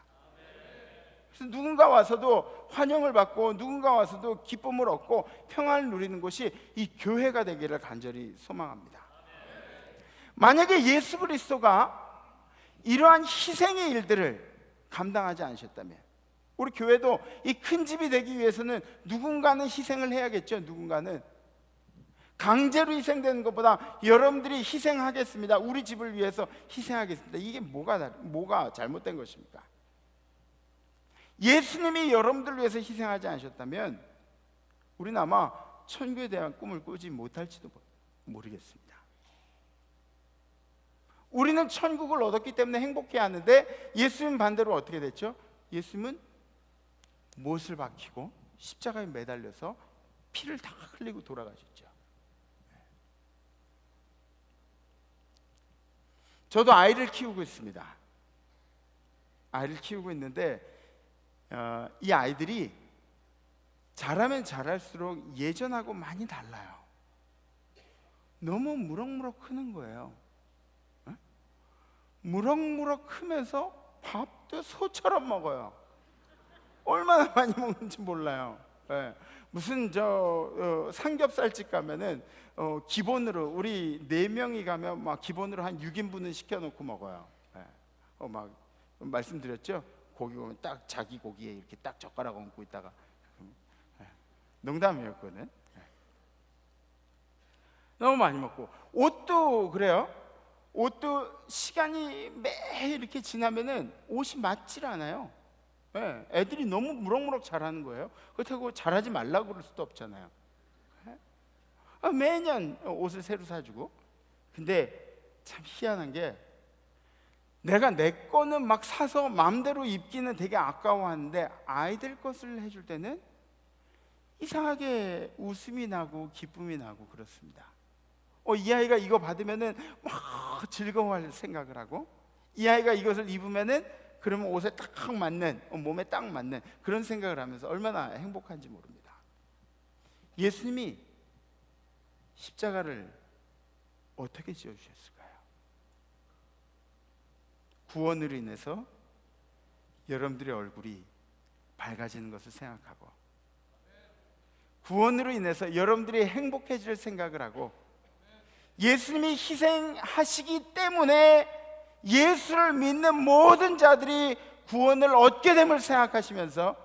그래서 누군가 와서도 환영을 받고 누군가 와서도 기쁨을 얻고 평안을 누리는 곳이 이 교회가 되기를 간절히 소망합니다. 만약에 예수 그리스도가 이러한 희생의 일들을 감당하지 않으셨다면 우리 교회도 이 큰 집이 되기 위해서는 누군가는 희생을 해야겠죠. 누군가는 강제로 희생되는 것보다 여러분들이 희생하겠습니다. 우리 집을 위해서 희생하겠습니다. 이게 뭐가 잘못된 것입니까? 예수님이 여러분들을 위해서 희생하지 않으셨다면 우리는 아마 천국에 대한 꿈을 꾸지 못할지도 모르겠습니다. 우리는 천국을 얻었기 때문에 행복해야 하는데 예수님 반대로 어떻게 됐죠? 예수님은 못을 박히고 십자가에 매달려서 피를 다 흘리고 돌아가셨죠. 저도 아이를 키우고 있습니다. 아이를 키우고 있는데 이 아이들이 자라면 자랄수록 예전하고 많이 달라요. 너무 무럭무럭 크는 거예요. 무럭무럭 크면서 밥도 소처럼 먹어요. 얼마나 많이 먹는지 몰라요. 무슨 삼겹살집 가면은 기본으로 우리 4명이 가면 막 기본으로 한 6인분은 시켜놓고 먹어요. 막 말씀드렸죠? 고기 보면 딱 자기 고기에 이렇게 딱 젓가락 얹고 있다가 농담이에요. 그거는 너무 많이 먹고 옷도 그래요. 옷도 시간이 매일 이렇게 지나면은 옷이 맞질 않아요. 애들이 너무 무럭무럭 자라는 거예요. 그렇다고 자라지 말라고 그럴 수도 없잖아요. 매년 옷을 새로 사주고. 근데 참 희한한 게 내가 내 거는 막 사서 마음대로 입기는 되게 아까워하는데 아이들 것을 해줄 때는 이상하게 웃음이 나고 기쁨이 나고 그렇습니다. 이 아이가 이거 받으면은 막 즐거워할 생각을 하고 이 아이가 이것을 입으면은 그러면 옷에 딱 맞는 몸에 딱 맞는 그런 생각을 하면서 얼마나 행복한지 모릅니다. 예수님이 십자가를 어떻게 지어주셨을까요? 구원으로 인해서 여러분들의 얼굴이 밝아지는 것을 생각하고 구원으로 인해서 여러분들이 행복해질 생각을 하고 예수님이 희생하시기 때문에 예수를 믿는 모든 자들이 구원을 얻게 됨을 생각하시면서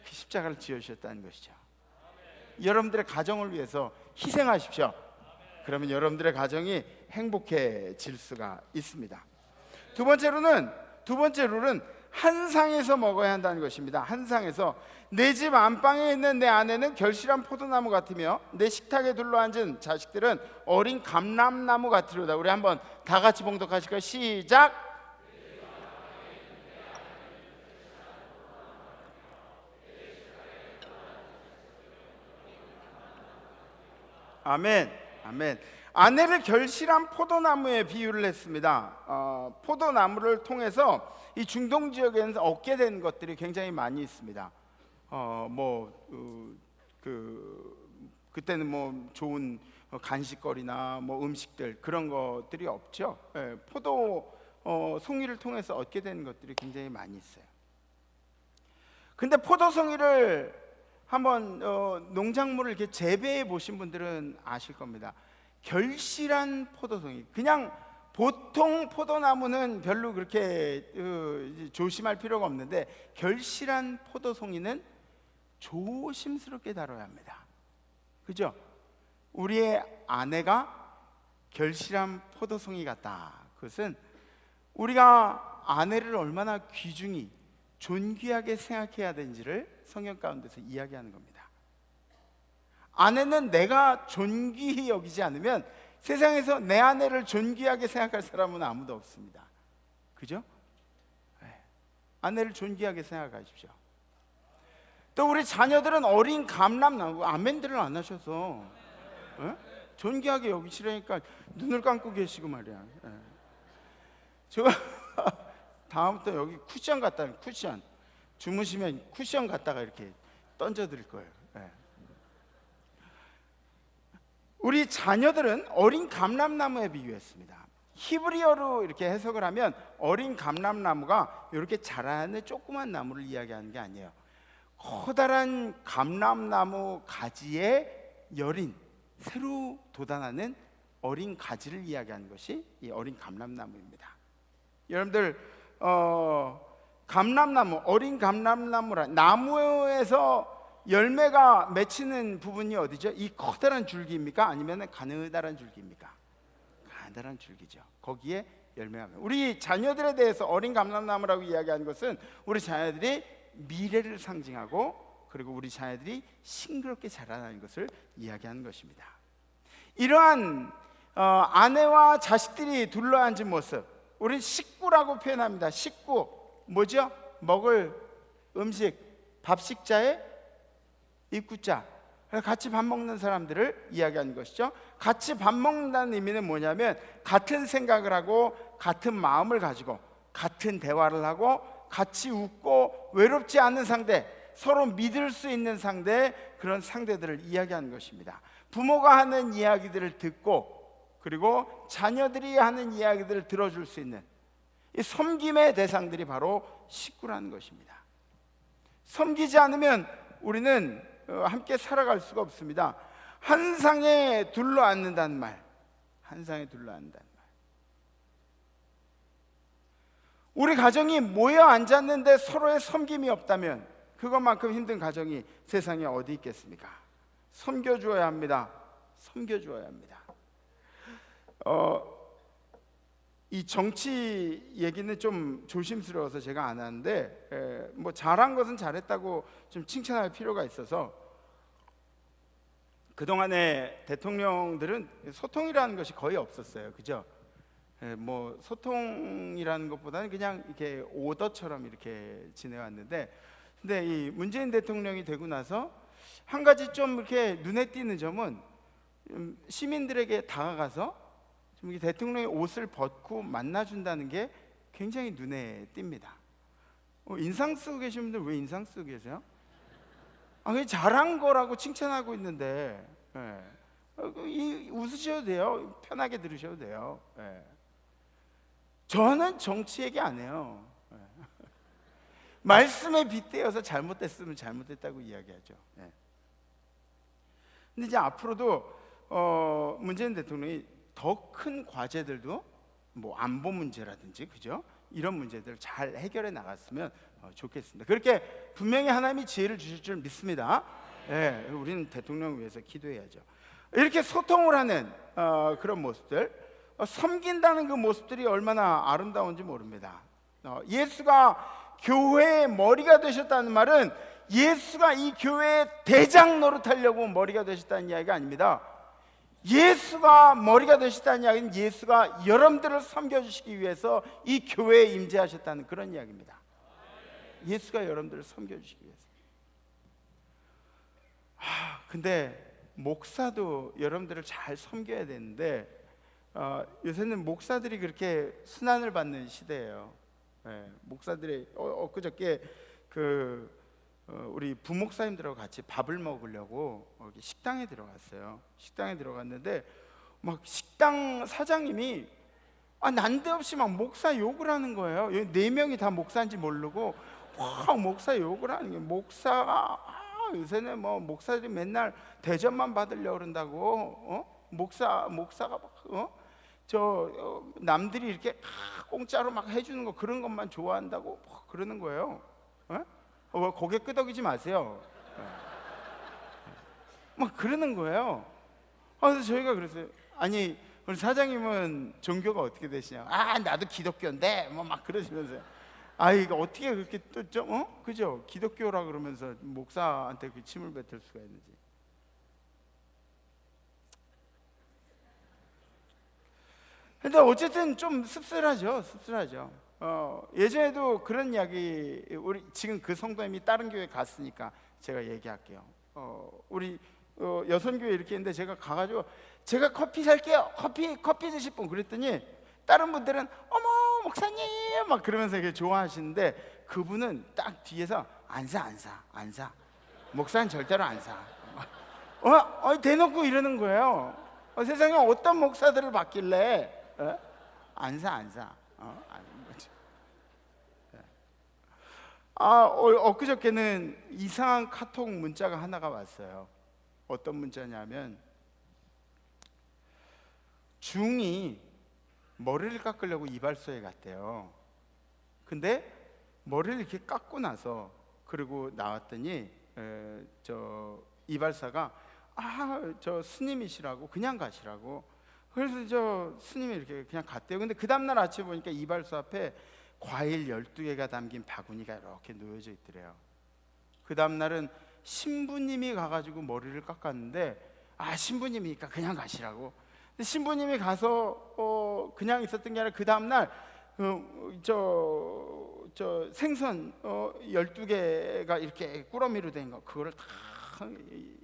그 십자가를 지어주셨다는 것이죠. 여러분들의 가정을 위해서 희생하십시오. 그러면 여러분들의 가정이 행복해질 수가 있습니다. 두 번째 룰은 한 상에서 먹어야 한다는 것입니다. 한 상에서 내 집 안방에 있는 내 아내는 결실한 포도나무 같으며 내 식탁에 둘러앉은 자식들은 어린 감람나무 같으리로다. 우리 한번 다 같이 봉독하실까요? 시작. 아멘. 아멘. 아내를 결실한 포도나무에 비유를 했습니다. 포도나무를 통해서 이 중동 지역에는 얻게 된 것들이 굉장히 많이 있습니다. 그때는 뭐 좋은 간식거리나 뭐 음식들 그런 것들이 없죠. 포도 송이를 통해서 얻게 되는 것들이 굉장히 많이 있어요. 근데 포도 송이를 한번 농작물을 이렇게 재배해 보신 분들은 아실 겁니다. 결실한 포도송이, 그냥 보통 포도나무는 별로 그렇게 조심할 필요가 없는데 결실한 포도송이는 조심스럽게 다뤄야 합니다. 그죠? 우리의 아내가 결실한 포도송이 같다. 그것은 우리가 아내를 얼마나 귀중히 존귀하게 생각해야 되는지를 성경 가운데서 이야기하는 겁니다. 아내는 내가 존귀히 여기지 않으면 세상에서 내 아내를 존귀하게 생각할 사람은 아무도 없습니다. 그죠? 아내를 존귀하게 생각하십시오. 또 우리 자녀들은 어린 감람나무, 아멘들을 안 하셔서 존귀하게 여기시라니까 눈을 감고 계시고 말이야. 제가 다음부터 여기 쿠션 갖다, 쿠션 주무시면 쿠션 갖다가 이렇게 던져 드릴 거예요. 우리 자녀들은 어린 감람나무에 비유했습니다. 히브리어로 이렇게 해석을 하면 어린 감람나무가 이렇게 자라는 조그만 나무를 이야기하는 게 아니에요. 커다란 감람나무 가지에 여린 새로 돋아나는 어린 가지를 이야기하는 것이 이 어린 감람나무입니다. 여러분들 감람나무, 어린 감람나무라, 나무에서 열매가 맺히는 부분이 어디죠? 이 커다란 줄기입니까? 아니면 가느다란 줄기입니까? 가느다란 줄기죠. 거기에 열매가. 우리 자녀들에 대해서 어린 감람나무라고 이야기하는 것은 우리 자녀들이 미래를 상징하고, 그리고 우리 자녀들이 싱그럽게 자라나는 것을 이야기하는 것입니다. 이러한 아내와 자식들이 둘러앉은 모습, 우리 식구라고 표현합니다. 식구, 뭐죠? 먹을 음식, 밥식자에 입구자, 같이 밥 먹는 사람들을 이야기하는 것이죠. 같이 밥 먹는다는 의미는 뭐냐면 같은 생각을 하고 같은 마음을 가지고 같은 대화를 하고 같이 웃고 외롭지 않은 상대, 서로 믿을 수 있는 상대, 그런 상대들을 이야기하는 것입니다. 부모가 하는 이야기들을 듣고 그리고 자녀들이 하는 이야기들을 들어줄 수 있는 이 섬김의 대상들이 바로 식구라는 것입니다. 섬기지 않으면 우리는 함께 살아갈 수가 없습니다. 한 상에 둘러앉는다는 말, 한 상에 둘러앉는다는 말. 우리 가정이 모여 앉았는데 서로의 섬김이 없다면 그것만큼 힘든 가정이 세상에 어디 있겠습니까? 섬겨주어야 합니다. 섬겨주어야 합니다. 이 정치 얘기는 좀 조심스러워서 제가 안 하는데, 뭐 잘한 것은 잘했다고 좀 칭찬할 필요가 있어서, 그동안의 대통령들은 소통이라는 것이 거의 없었어요. 그죠? 뭐 소통이라는 것보다는 그냥 이렇게 오더처럼 이렇게 지내왔는데, 근데 이 문재인 대통령이 되고 나서 한 가지 좀 이렇게 눈에 띄는 점은 시민들에게 다가가서 좀 대통령의 옷을 벗고 만나준다는 게 굉장히 눈에 띕니다. 인상 쓰고 계신 분들 왜 인상 쓰고 계세요? 그게 잘한 거라고 칭찬하고 있는데, 웃으셔도 돼요. 편하게 들으셔도 돼요. 저는 정치 얘기 안 해요. 말씀에 빗대어서 잘못됐으면 잘못됐다고 이야기하죠. 근데 이제 앞으로도 문재인 대통령이 더 큰 과제들도 뭐 안보 문제라든지, 그죠? 이런 문제들을 잘 해결해 나갔으면 좋겠습니다. 그렇게 분명히 하나님이 지혜를 주실 줄 믿습니다. 우리는 대통령을 위해서 기도해야죠. 이렇게 소통을 하는 그런 모습들, 섬긴다는 그 모습들이 얼마나 아름다운지 모릅니다. 예수가 교회의 머리가 되셨다는 말은 예수가 이 교회의 대장 노릇하려고 머리가 되셨다는 이야기가 아닙니다. 예수가 머리가 되셨다는 이야기는 예수가 여러분들을 섬겨주시기 위해서 이 교회에 임재하셨다는 그런 이야기입니다. 예수가 여러분들을 섬겨주시기 위해서. 근데 목사도 여러분들을 잘 섬겨야 되는데 요새는 목사들이 그렇게 순환을 받는 시대예요. 목사들이 엊그저께 우리 부목사님들하고 같이 밥을 먹으려고 식당에 들어갔어요. 식당에 들어갔는데 막 식당 사장님이 난데없이 막 목사 욕을 하는 거예요. 여기 4명이 다 목사인지 모르고 확 목사 욕을 하는 게, 목사가 요새는 뭐 목사들이 맨날 대접만 받으려고 그런다고, 목사가 막 남들이 이렇게 공짜로 막 해주는 거, 그런 것만 좋아한다고 그러는 거예요. 고개 끄덕이지 마세요. 막 그러는 거예요. 그래서 저희가 그랬어요. 아니, 우리 사장님은 종교가 어떻게 되시냐? 나도 기독교인데 뭐 막 그러시면서요. 이거 어떻게 그렇게 또 좀 그죠? 기독교라 그러면서 목사한테 그 침을 뱉을 수가 있는지. 근데 어쨌든 좀 씁쓸하죠. 예전에도 그런 이야기, 우리 지금 그 성도님이 다른 교회 갔으니까 제가 얘기할게요. 우리 여선교회 이렇게 했는데 제가 가가지고 제가 커피 살게요. 커피 드실 분, 그랬더니 다른 분들은 어머 목사님 막 그러면서 이렇게 좋아하시는데, 그분은 딱 뒤에서 안 사. 목사는 절대로 안 사. 대놓고 이러는 거예요. 세상에 어떤 목사들을 봤길래 안 사. 엊그저께는 이상한 카톡 문자가 하나가 왔어요. 어떤 문자냐면, 중이 머리를 깎으려고 이발소에 갔대요. 근데 머리를 이렇게 깎고 나서 그리고 나왔더니 저 이발사가 저 스님이시라고 그냥 가시라고, 그래서 저 스님이 이렇게 그냥 갔대요. 근데 그 다음날 아침에 보니까 이발소 앞에 과일 12개가 담긴 바구니가 이렇게 놓여져 있더래요. 그 다음날은 신부님이 가가지고 머리를 깎았는데, 신부님이니까 그냥 가시라고. 근데 신부님이 가서 그냥 있었던 게 아니라 그 다음날 저 생선 12개가 이렇게 꾸러미로 된 거, 그거를 다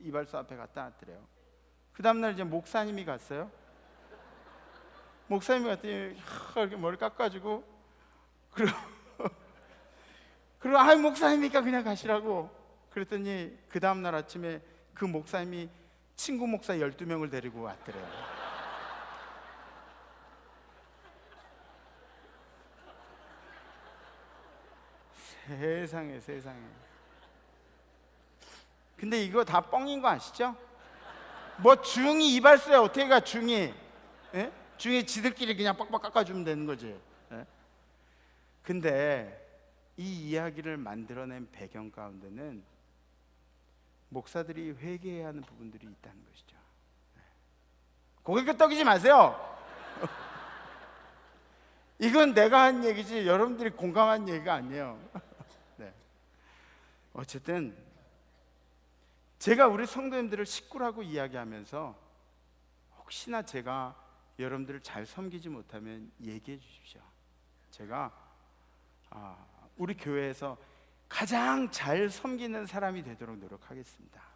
이발소 앞에 갖다 놨더래요. 그 다음날 이제 목사님이 갔어요. 목사님이 갔더니 이렇게 머리 깎아가지고 그리고 목사님이니까 그냥 가시라고 그랬더니, 그 다음날 아침에 그 목사님이 친구 목사 12명을 데리고 왔더래요. 세상에. 근데 이거 다 뻥인 거 아시죠? 뭐 중이 이발소에 어떻게 가, 중이? 중이 지들끼리 그냥 빡빡 깎아주면 되는 거지. 근데 이 이야기를 만들어낸 배경 가운데는 목사들이 회개해야 하는 부분들이 있다는 것이죠. 고개 끄덕이지 마세요. 이건 내가 한 얘기지 여러분들이 공감한 얘기가 아니에요. 네. 어쨌든 제가 우리 성도님들을 식구라고 이야기하면서 혹시나 제가 여러분들을 잘 섬기지 못하면 얘기해 주십시오. 제가 우리 교회에서 가장 잘 섬기는 사람이 되도록 노력하겠습니다.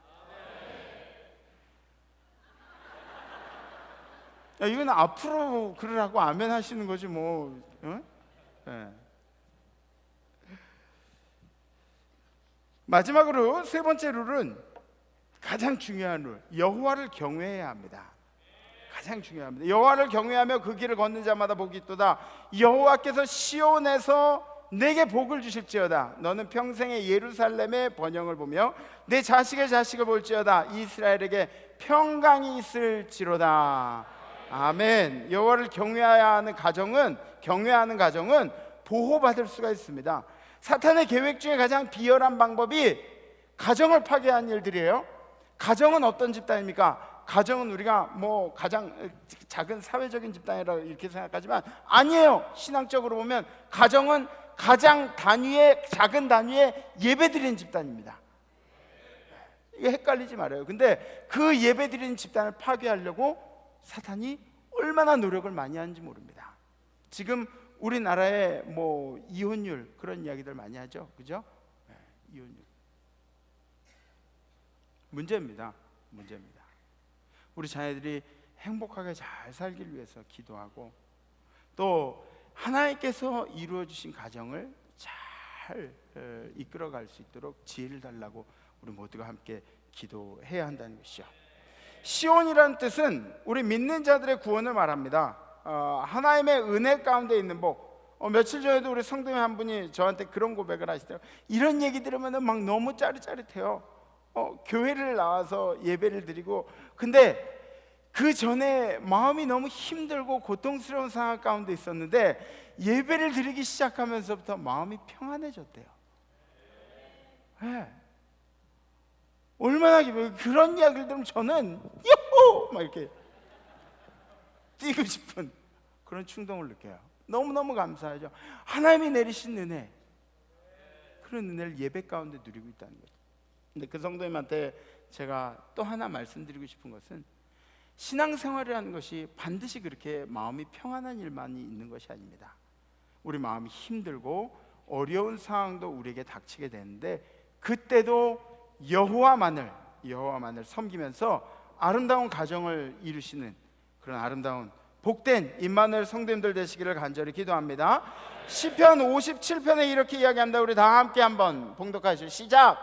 이건 앞으로 그러라고 아멘 하시는 거지 뭐. 네. 마지막으로 세 번째 룰은 가장 중요한 룰, 여호와를 경외해야 합니다. 가장 중요합니다. 여호와를 경외하며 그 길을 걷는 자마다 복이 있도다. 여호와께서 시온에서 내게 복을 주실지어다. 너는 평생에 예루살렘의 번영을 보며 내 자식의 자식을 볼지어다. 이스라엘에게 평강이 있을지로다. 아멘. 여호와를 경외하는 가정은 보호받을 수가 있습니다. 사탄의 계획 중에 가장 비열한 방법이 가정을 파괴한 일들이에요. 가정은 어떤 집단입니까? 가정은 우리가 뭐 가장 작은 사회적인 집단이라고 이렇게 생각하지만 아니에요. 신앙적으로 보면 가정은 가장 작은 단위의 예배드리는 집단입니다. 이게 헷갈리지 말아요. 근데 그 예배드리는 집단을 파괴하려고 사탄이 얼마나 노력을 많이 하는지 모릅니다. 지금 우리나라의 뭐 이혼율 그런 이야기들 많이 하죠, 그죠? 이혼율 문제입니다. 우리 자녀들이 행복하게 잘 살기 위해서 기도하고, 또 하나님께서 이루어 주신 가정을 잘 이끌어갈 수 있도록 지혜를 달라고 우리 모두가 함께 기도해야 한다는 것이죠. 시온이라는 뜻은 우리 믿는 자들의 구원을 말합니다. 하나님의 은혜 가운데 있는 복. 며칠 전에도 우리 성도님 한 분이 저한테 그런 고백을 하시더라고요. 이런 얘기 들으면 막 너무 짜릿짜릿해요. 교회를 나와서 예배를 드리고, 근데 그 전에 마음이 너무 힘들고 고통스러운 상황 가운데 있었는데 예배를 드리기 시작하면서부터 마음이 평안해졌대요. 네. 얼마나 기뻐요. 그런 이야기를 들으면 저는 요호! 막 이렇게 뛰고 싶은 그런 충동을 느껴요. 너무너무 감사하죠. 하나님이 내리신 은혜, 그런 은혜를 예배 가운데 누리고 있다는 거죠. 근데 그 성도님한테 제가 또 하나 말씀드리고 싶은 것은, 신앙생활이라는 것이 반드시 그렇게 마음이 평안한 일만이 있는 것이 아닙니다. 우리 마음이 힘들고 어려운 상황도 우리에게 닥치게 되는데, 그때도 여호와만을 섬기면서 아름다운 가정을 이루시는 그런 아름다운 복된 임마누엘 성도님들 되시기를 간절히 기도합니다. 시편 57편에 이렇게 이야기합니다. 우리 다 함께 한번 봉독하시죠. 시작.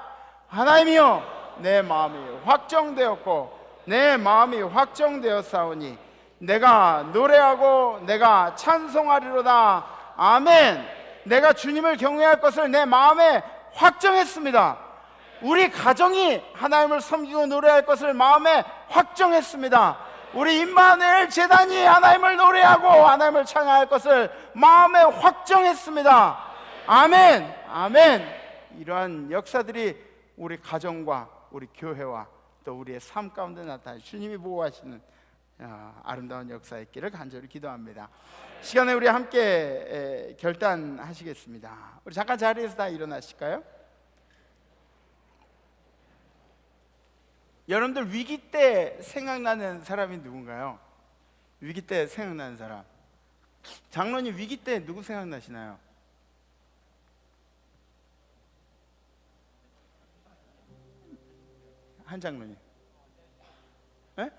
하나님이여, 내 마음이 확정되었고 내 마음이 확정되었사오니 내가 노래하고 내가 찬송하리로다. 아멘. 내가 주님을 경외할 것을 내 마음에 확정했습니다. 우리 가정이 하나님을 섬기고 노래할 것을 마음에 확정했습니다. 우리 임마누엘 재단이 하나님을 노래하고 하나님을 찬양할 것을 마음에 확정했습니다. 아멘. 아멘. 이러한 역사들이 우리 가정과 우리 교회와 또 우리의 삶 가운데 나타나 주님이 보호하시는 아름다운 역사의 길을 간절히 기도합니다. 시간에 우리 함께 결단하시겠습니다. 우리 잠깐 자리에서 다 일어나실까요? 여러분들 위기 때 생각나는 사람이 누군가요? 위기 때 생각나는 사람. 장로님, 위기 때 누구 생각나시나요? 한 장로님. 예?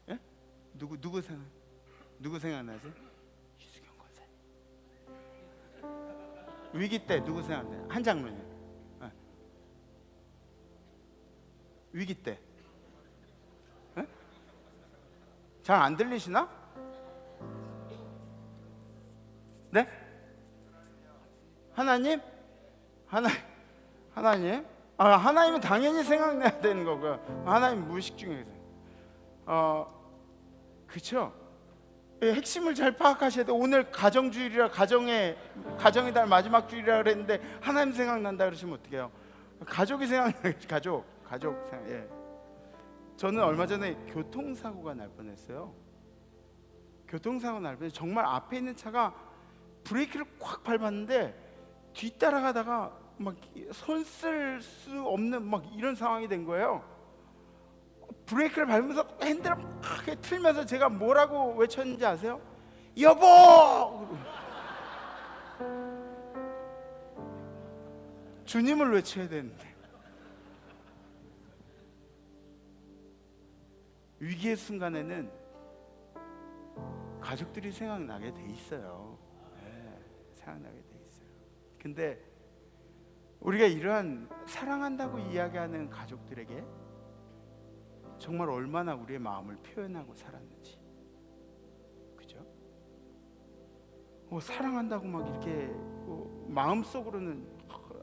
예? 누구 생각나세요? 유수경 권사님. 위기 때 누구 생각나요? 한 장로님. 예. 위기 때. 잘 안 들리시나? 네? 하나님? 하나님? 하나님은 당연히 생각나야 되는 거고요. 하나님 무의식 중에서. 그쵸? 핵심을 잘 파악하셔야 돼요. 오늘 가정주일이라 가정의 달 마지막 주일이라 그랬는데 하나님 생각난다 그러시면 어떡해요? 가족이 생각나요. 가족 생각. 예. 저는 얼마 전에 교통사고가 날 뻔했어요. 정말 앞에 있는 차가 브레이크를 꽉 밟았는데 뒤따라가다가 막 손 쓸 수 없는 막 이런 상황이 된 거예요. 브레이크를 밟으면서 핸들을 막 틀면서 제가 뭐라고 외쳤는지 아세요? 여보! 주님을 외쳐야 되는데. 위기의 순간에는 가족들이 생각나게 돼 있어요. 네, 생각나게 돼 있어요. 근데 우리가 이러한 사랑한다고 이야기하는 가족들에게 정말 얼마나 우리의 마음을 표현하고 살았는지, 그죠? 사랑한다고 막 이렇게 마음속으로는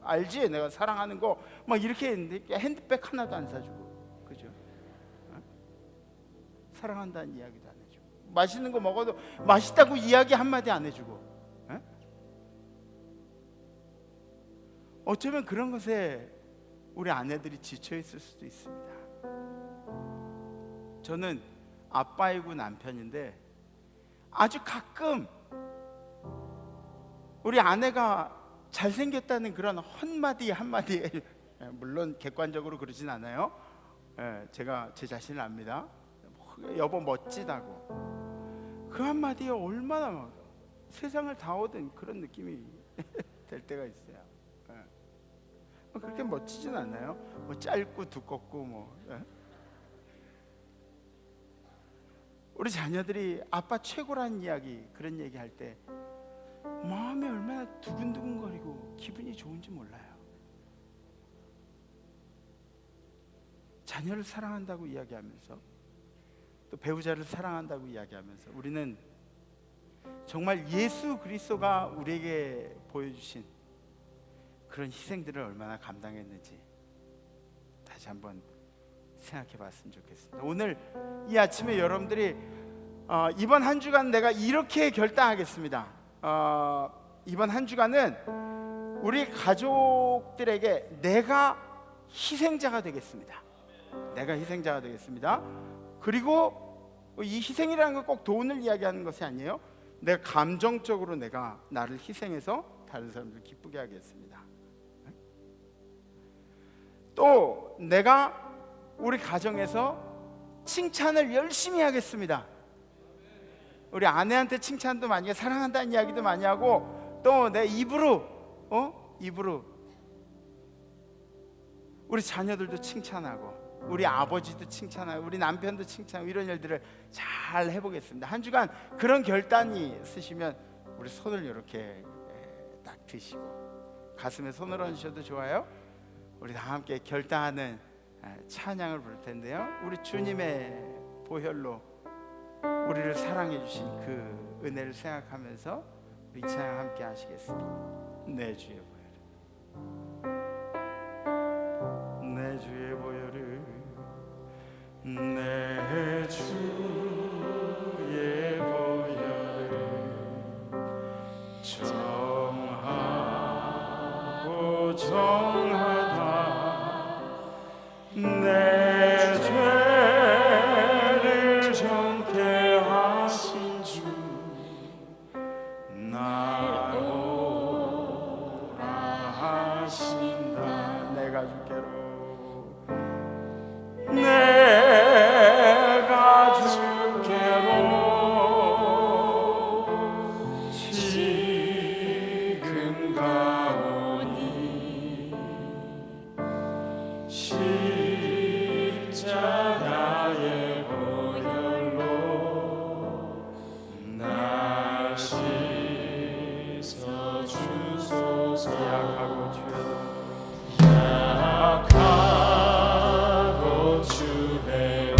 알지, 내가 사랑하는 거 막 이렇게 했는데 핸드백 하나도 안 사주고, 그죠? 사랑한다는 이야기도 안 해주고, 맛있는 거 먹어도 맛있다고 이야기 한마디 안 해주고. 어쩌면 그런 것에 우리 아내들이 지쳐 있을 수도 있습니다. 저는 아빠이고 남편인데 아주 가끔 우리 아내가 잘생겼다는 그런 한마디 물론 객관적으로 그러진 않아요. 제가 제 자신을 압니다. 여보 멋지다고, 그 한마디에 얼마나 세상을 다 얻은 그런 느낌이 될 때가 있어요. 그렇게 멋지진 않아요. 뭐 짧고 두껍고 뭐. 우리 자녀들이 아빠 최고라는 이야기, 그런 얘기 할 때 마음이 얼마나 두근두근거리고 기분이 좋은지 몰라요. 자녀를 사랑한다고 이야기하면서, 또 배우자를 사랑한다고 이야기하면서 우리는 정말 예수 그리스도가 우리에게 보여주신 그런 희생들을 얼마나 감당했는지 다시 한번 생각해 봤으면 좋겠습니다. 오늘 이 아침에 여러분들이 이번 한 주간 내가 이렇게 결단하겠습니다. 이번 한 주간은 우리 가족들에게 내가 희생자가 되겠습니다. 내가 희생자가 되겠습니다. 그리고 이 희생이라는 건 꼭 돈을 이야기하는 것이 아니에요. 내가 감정적으로 내가 나를 희생해서 다른 사람들 기쁘게 하겠습니다. 또 내가 우리 가정에서 칭찬을 열심히 하겠습니다. 우리 아내한테 칭찬도 많이 해, 사랑한다는 이야기도 많이 하고, 또 내 입으로 우리 자녀들도 칭찬하고, 우리 아버지도 칭찬하고, 우리 남편도 칭찬하고, 이런 일들을 잘 해보겠습니다. 한 주간 그런 결단이 있으시면 우리 손을 이렇게 딱 드시고 가슴에 손을 얹으셔도 좋아요. 우리 다 함께 결단하는 찬양을 부를 텐데요, 우리 주님의 보혈로 우리를 사랑해 주신 그 은혜를 생각하면서 우리 찬양 함께 하시겠습니다. 내 주의 보혈을, 내 주의 보혈을, 내 주의 보혈을 정하고 정하다 내 죄를 정케 하신 주 나오라 하신다. 내가 주께로, 내가 주께로 지금 가오니 십자가의 보혈로 날 씻어 주소서. 약하고 주해로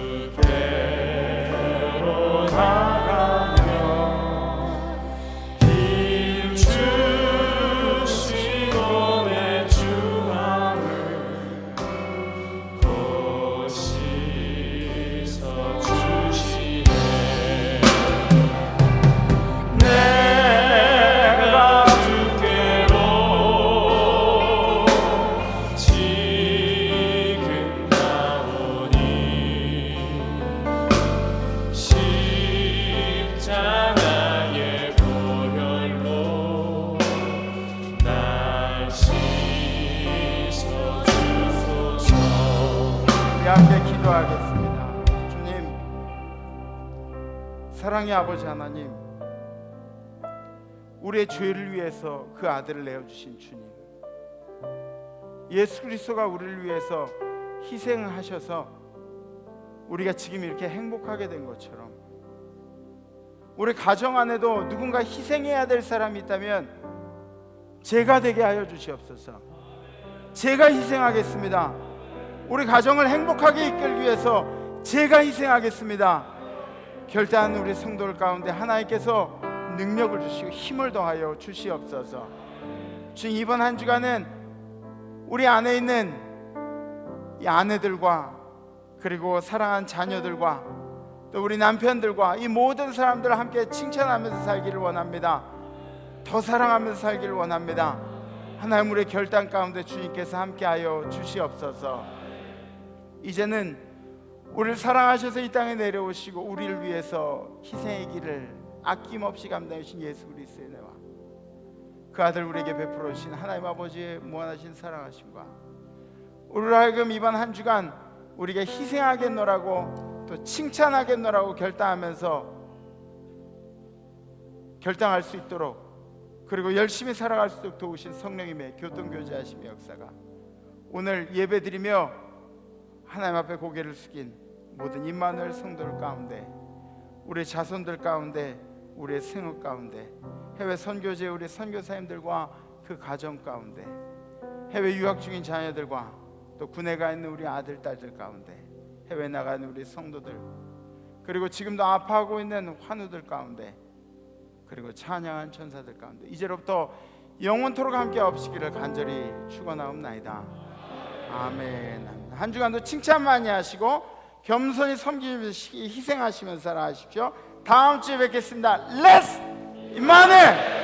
주께로 나가며 힘 주시고 내 주함을 고시서 주시네. 내가 주께로 지금 나오니 십자가의 보혈로 날 씻어 주소서. 우리 함께 기도하겠습니다. 주님, 사랑의 아버지 하나님, 우리의 죄를 위해서 그 아들을 내어주신 주님, 예수 그리스도가 우리를 위해서 희생하셔서 우리가 지금 이렇게 행복하게 된 것처럼 우리 가정 안에도 누군가 희생해야 될 사람이 있다면 제가 되게 하여 주시옵소서. 제가 희생하겠습니다. 우리 가정을 행복하게 이끌기 위해서 제가 희생하겠습니다. 결단한 우리 성도들 가운데 하나님께서 능력을 주시고 힘을 더하여 주시옵소서. 주님, 이번 한 주간은 우리 안에 있는 이 아내들과 그리고 사랑한 자녀들과 또 우리 남편들과 이 모든 사람들을 함께 칭찬하면서 살기를 원합니다. 더 사랑하면서 살기를 원합니다. 하나님, 우리의 결단 가운데 주님께서 함께하여 주시옵소서. 이제는 우리를 사랑하셔서 이 땅에 내려오시고 우리를 위해서 희생의 길을 아낌없이 감당해 주신 예수 그리스도의 은혜와 그 아들 우리에게 베풀어 주신 하나님 아버지의 무한하신 사랑하심과 우리로 하여금 이번 한 주간 우리가 희생하겠노라고 또 칭찬하겠노라고 결단할 수 있도록, 그리고 열심히 살아갈 수 있도록 도우신 성령님의 교통교제하심의 역사가 오늘 예배드리며 하나님 앞에 고개를 숙인 모든 임마누엘 성도들 가운데, 우리 자손들 가운데, 우리의 생업 가운데, 해외 선교지의 우리 선교사님들과 그 가정 가운데, 해외 유학 중인 자녀들과 또 군에 가 있는 우리 아들 딸들 가운데, 해외 나가는 우리 성도들, 그리고 지금도 아파하고 있는 환우들 가운데, 그리고 찬양한 천사들 가운데 이제로부터 영원토록 함께 없으시기를 간절히 축원하옵나이다. 아멘. 한 주간도 칭찬 많이 하시고 겸손히 섬기면서 희생하시면서 살아가십시오. 다음 주에 뵙겠습니다. 렛츠 임마누엘.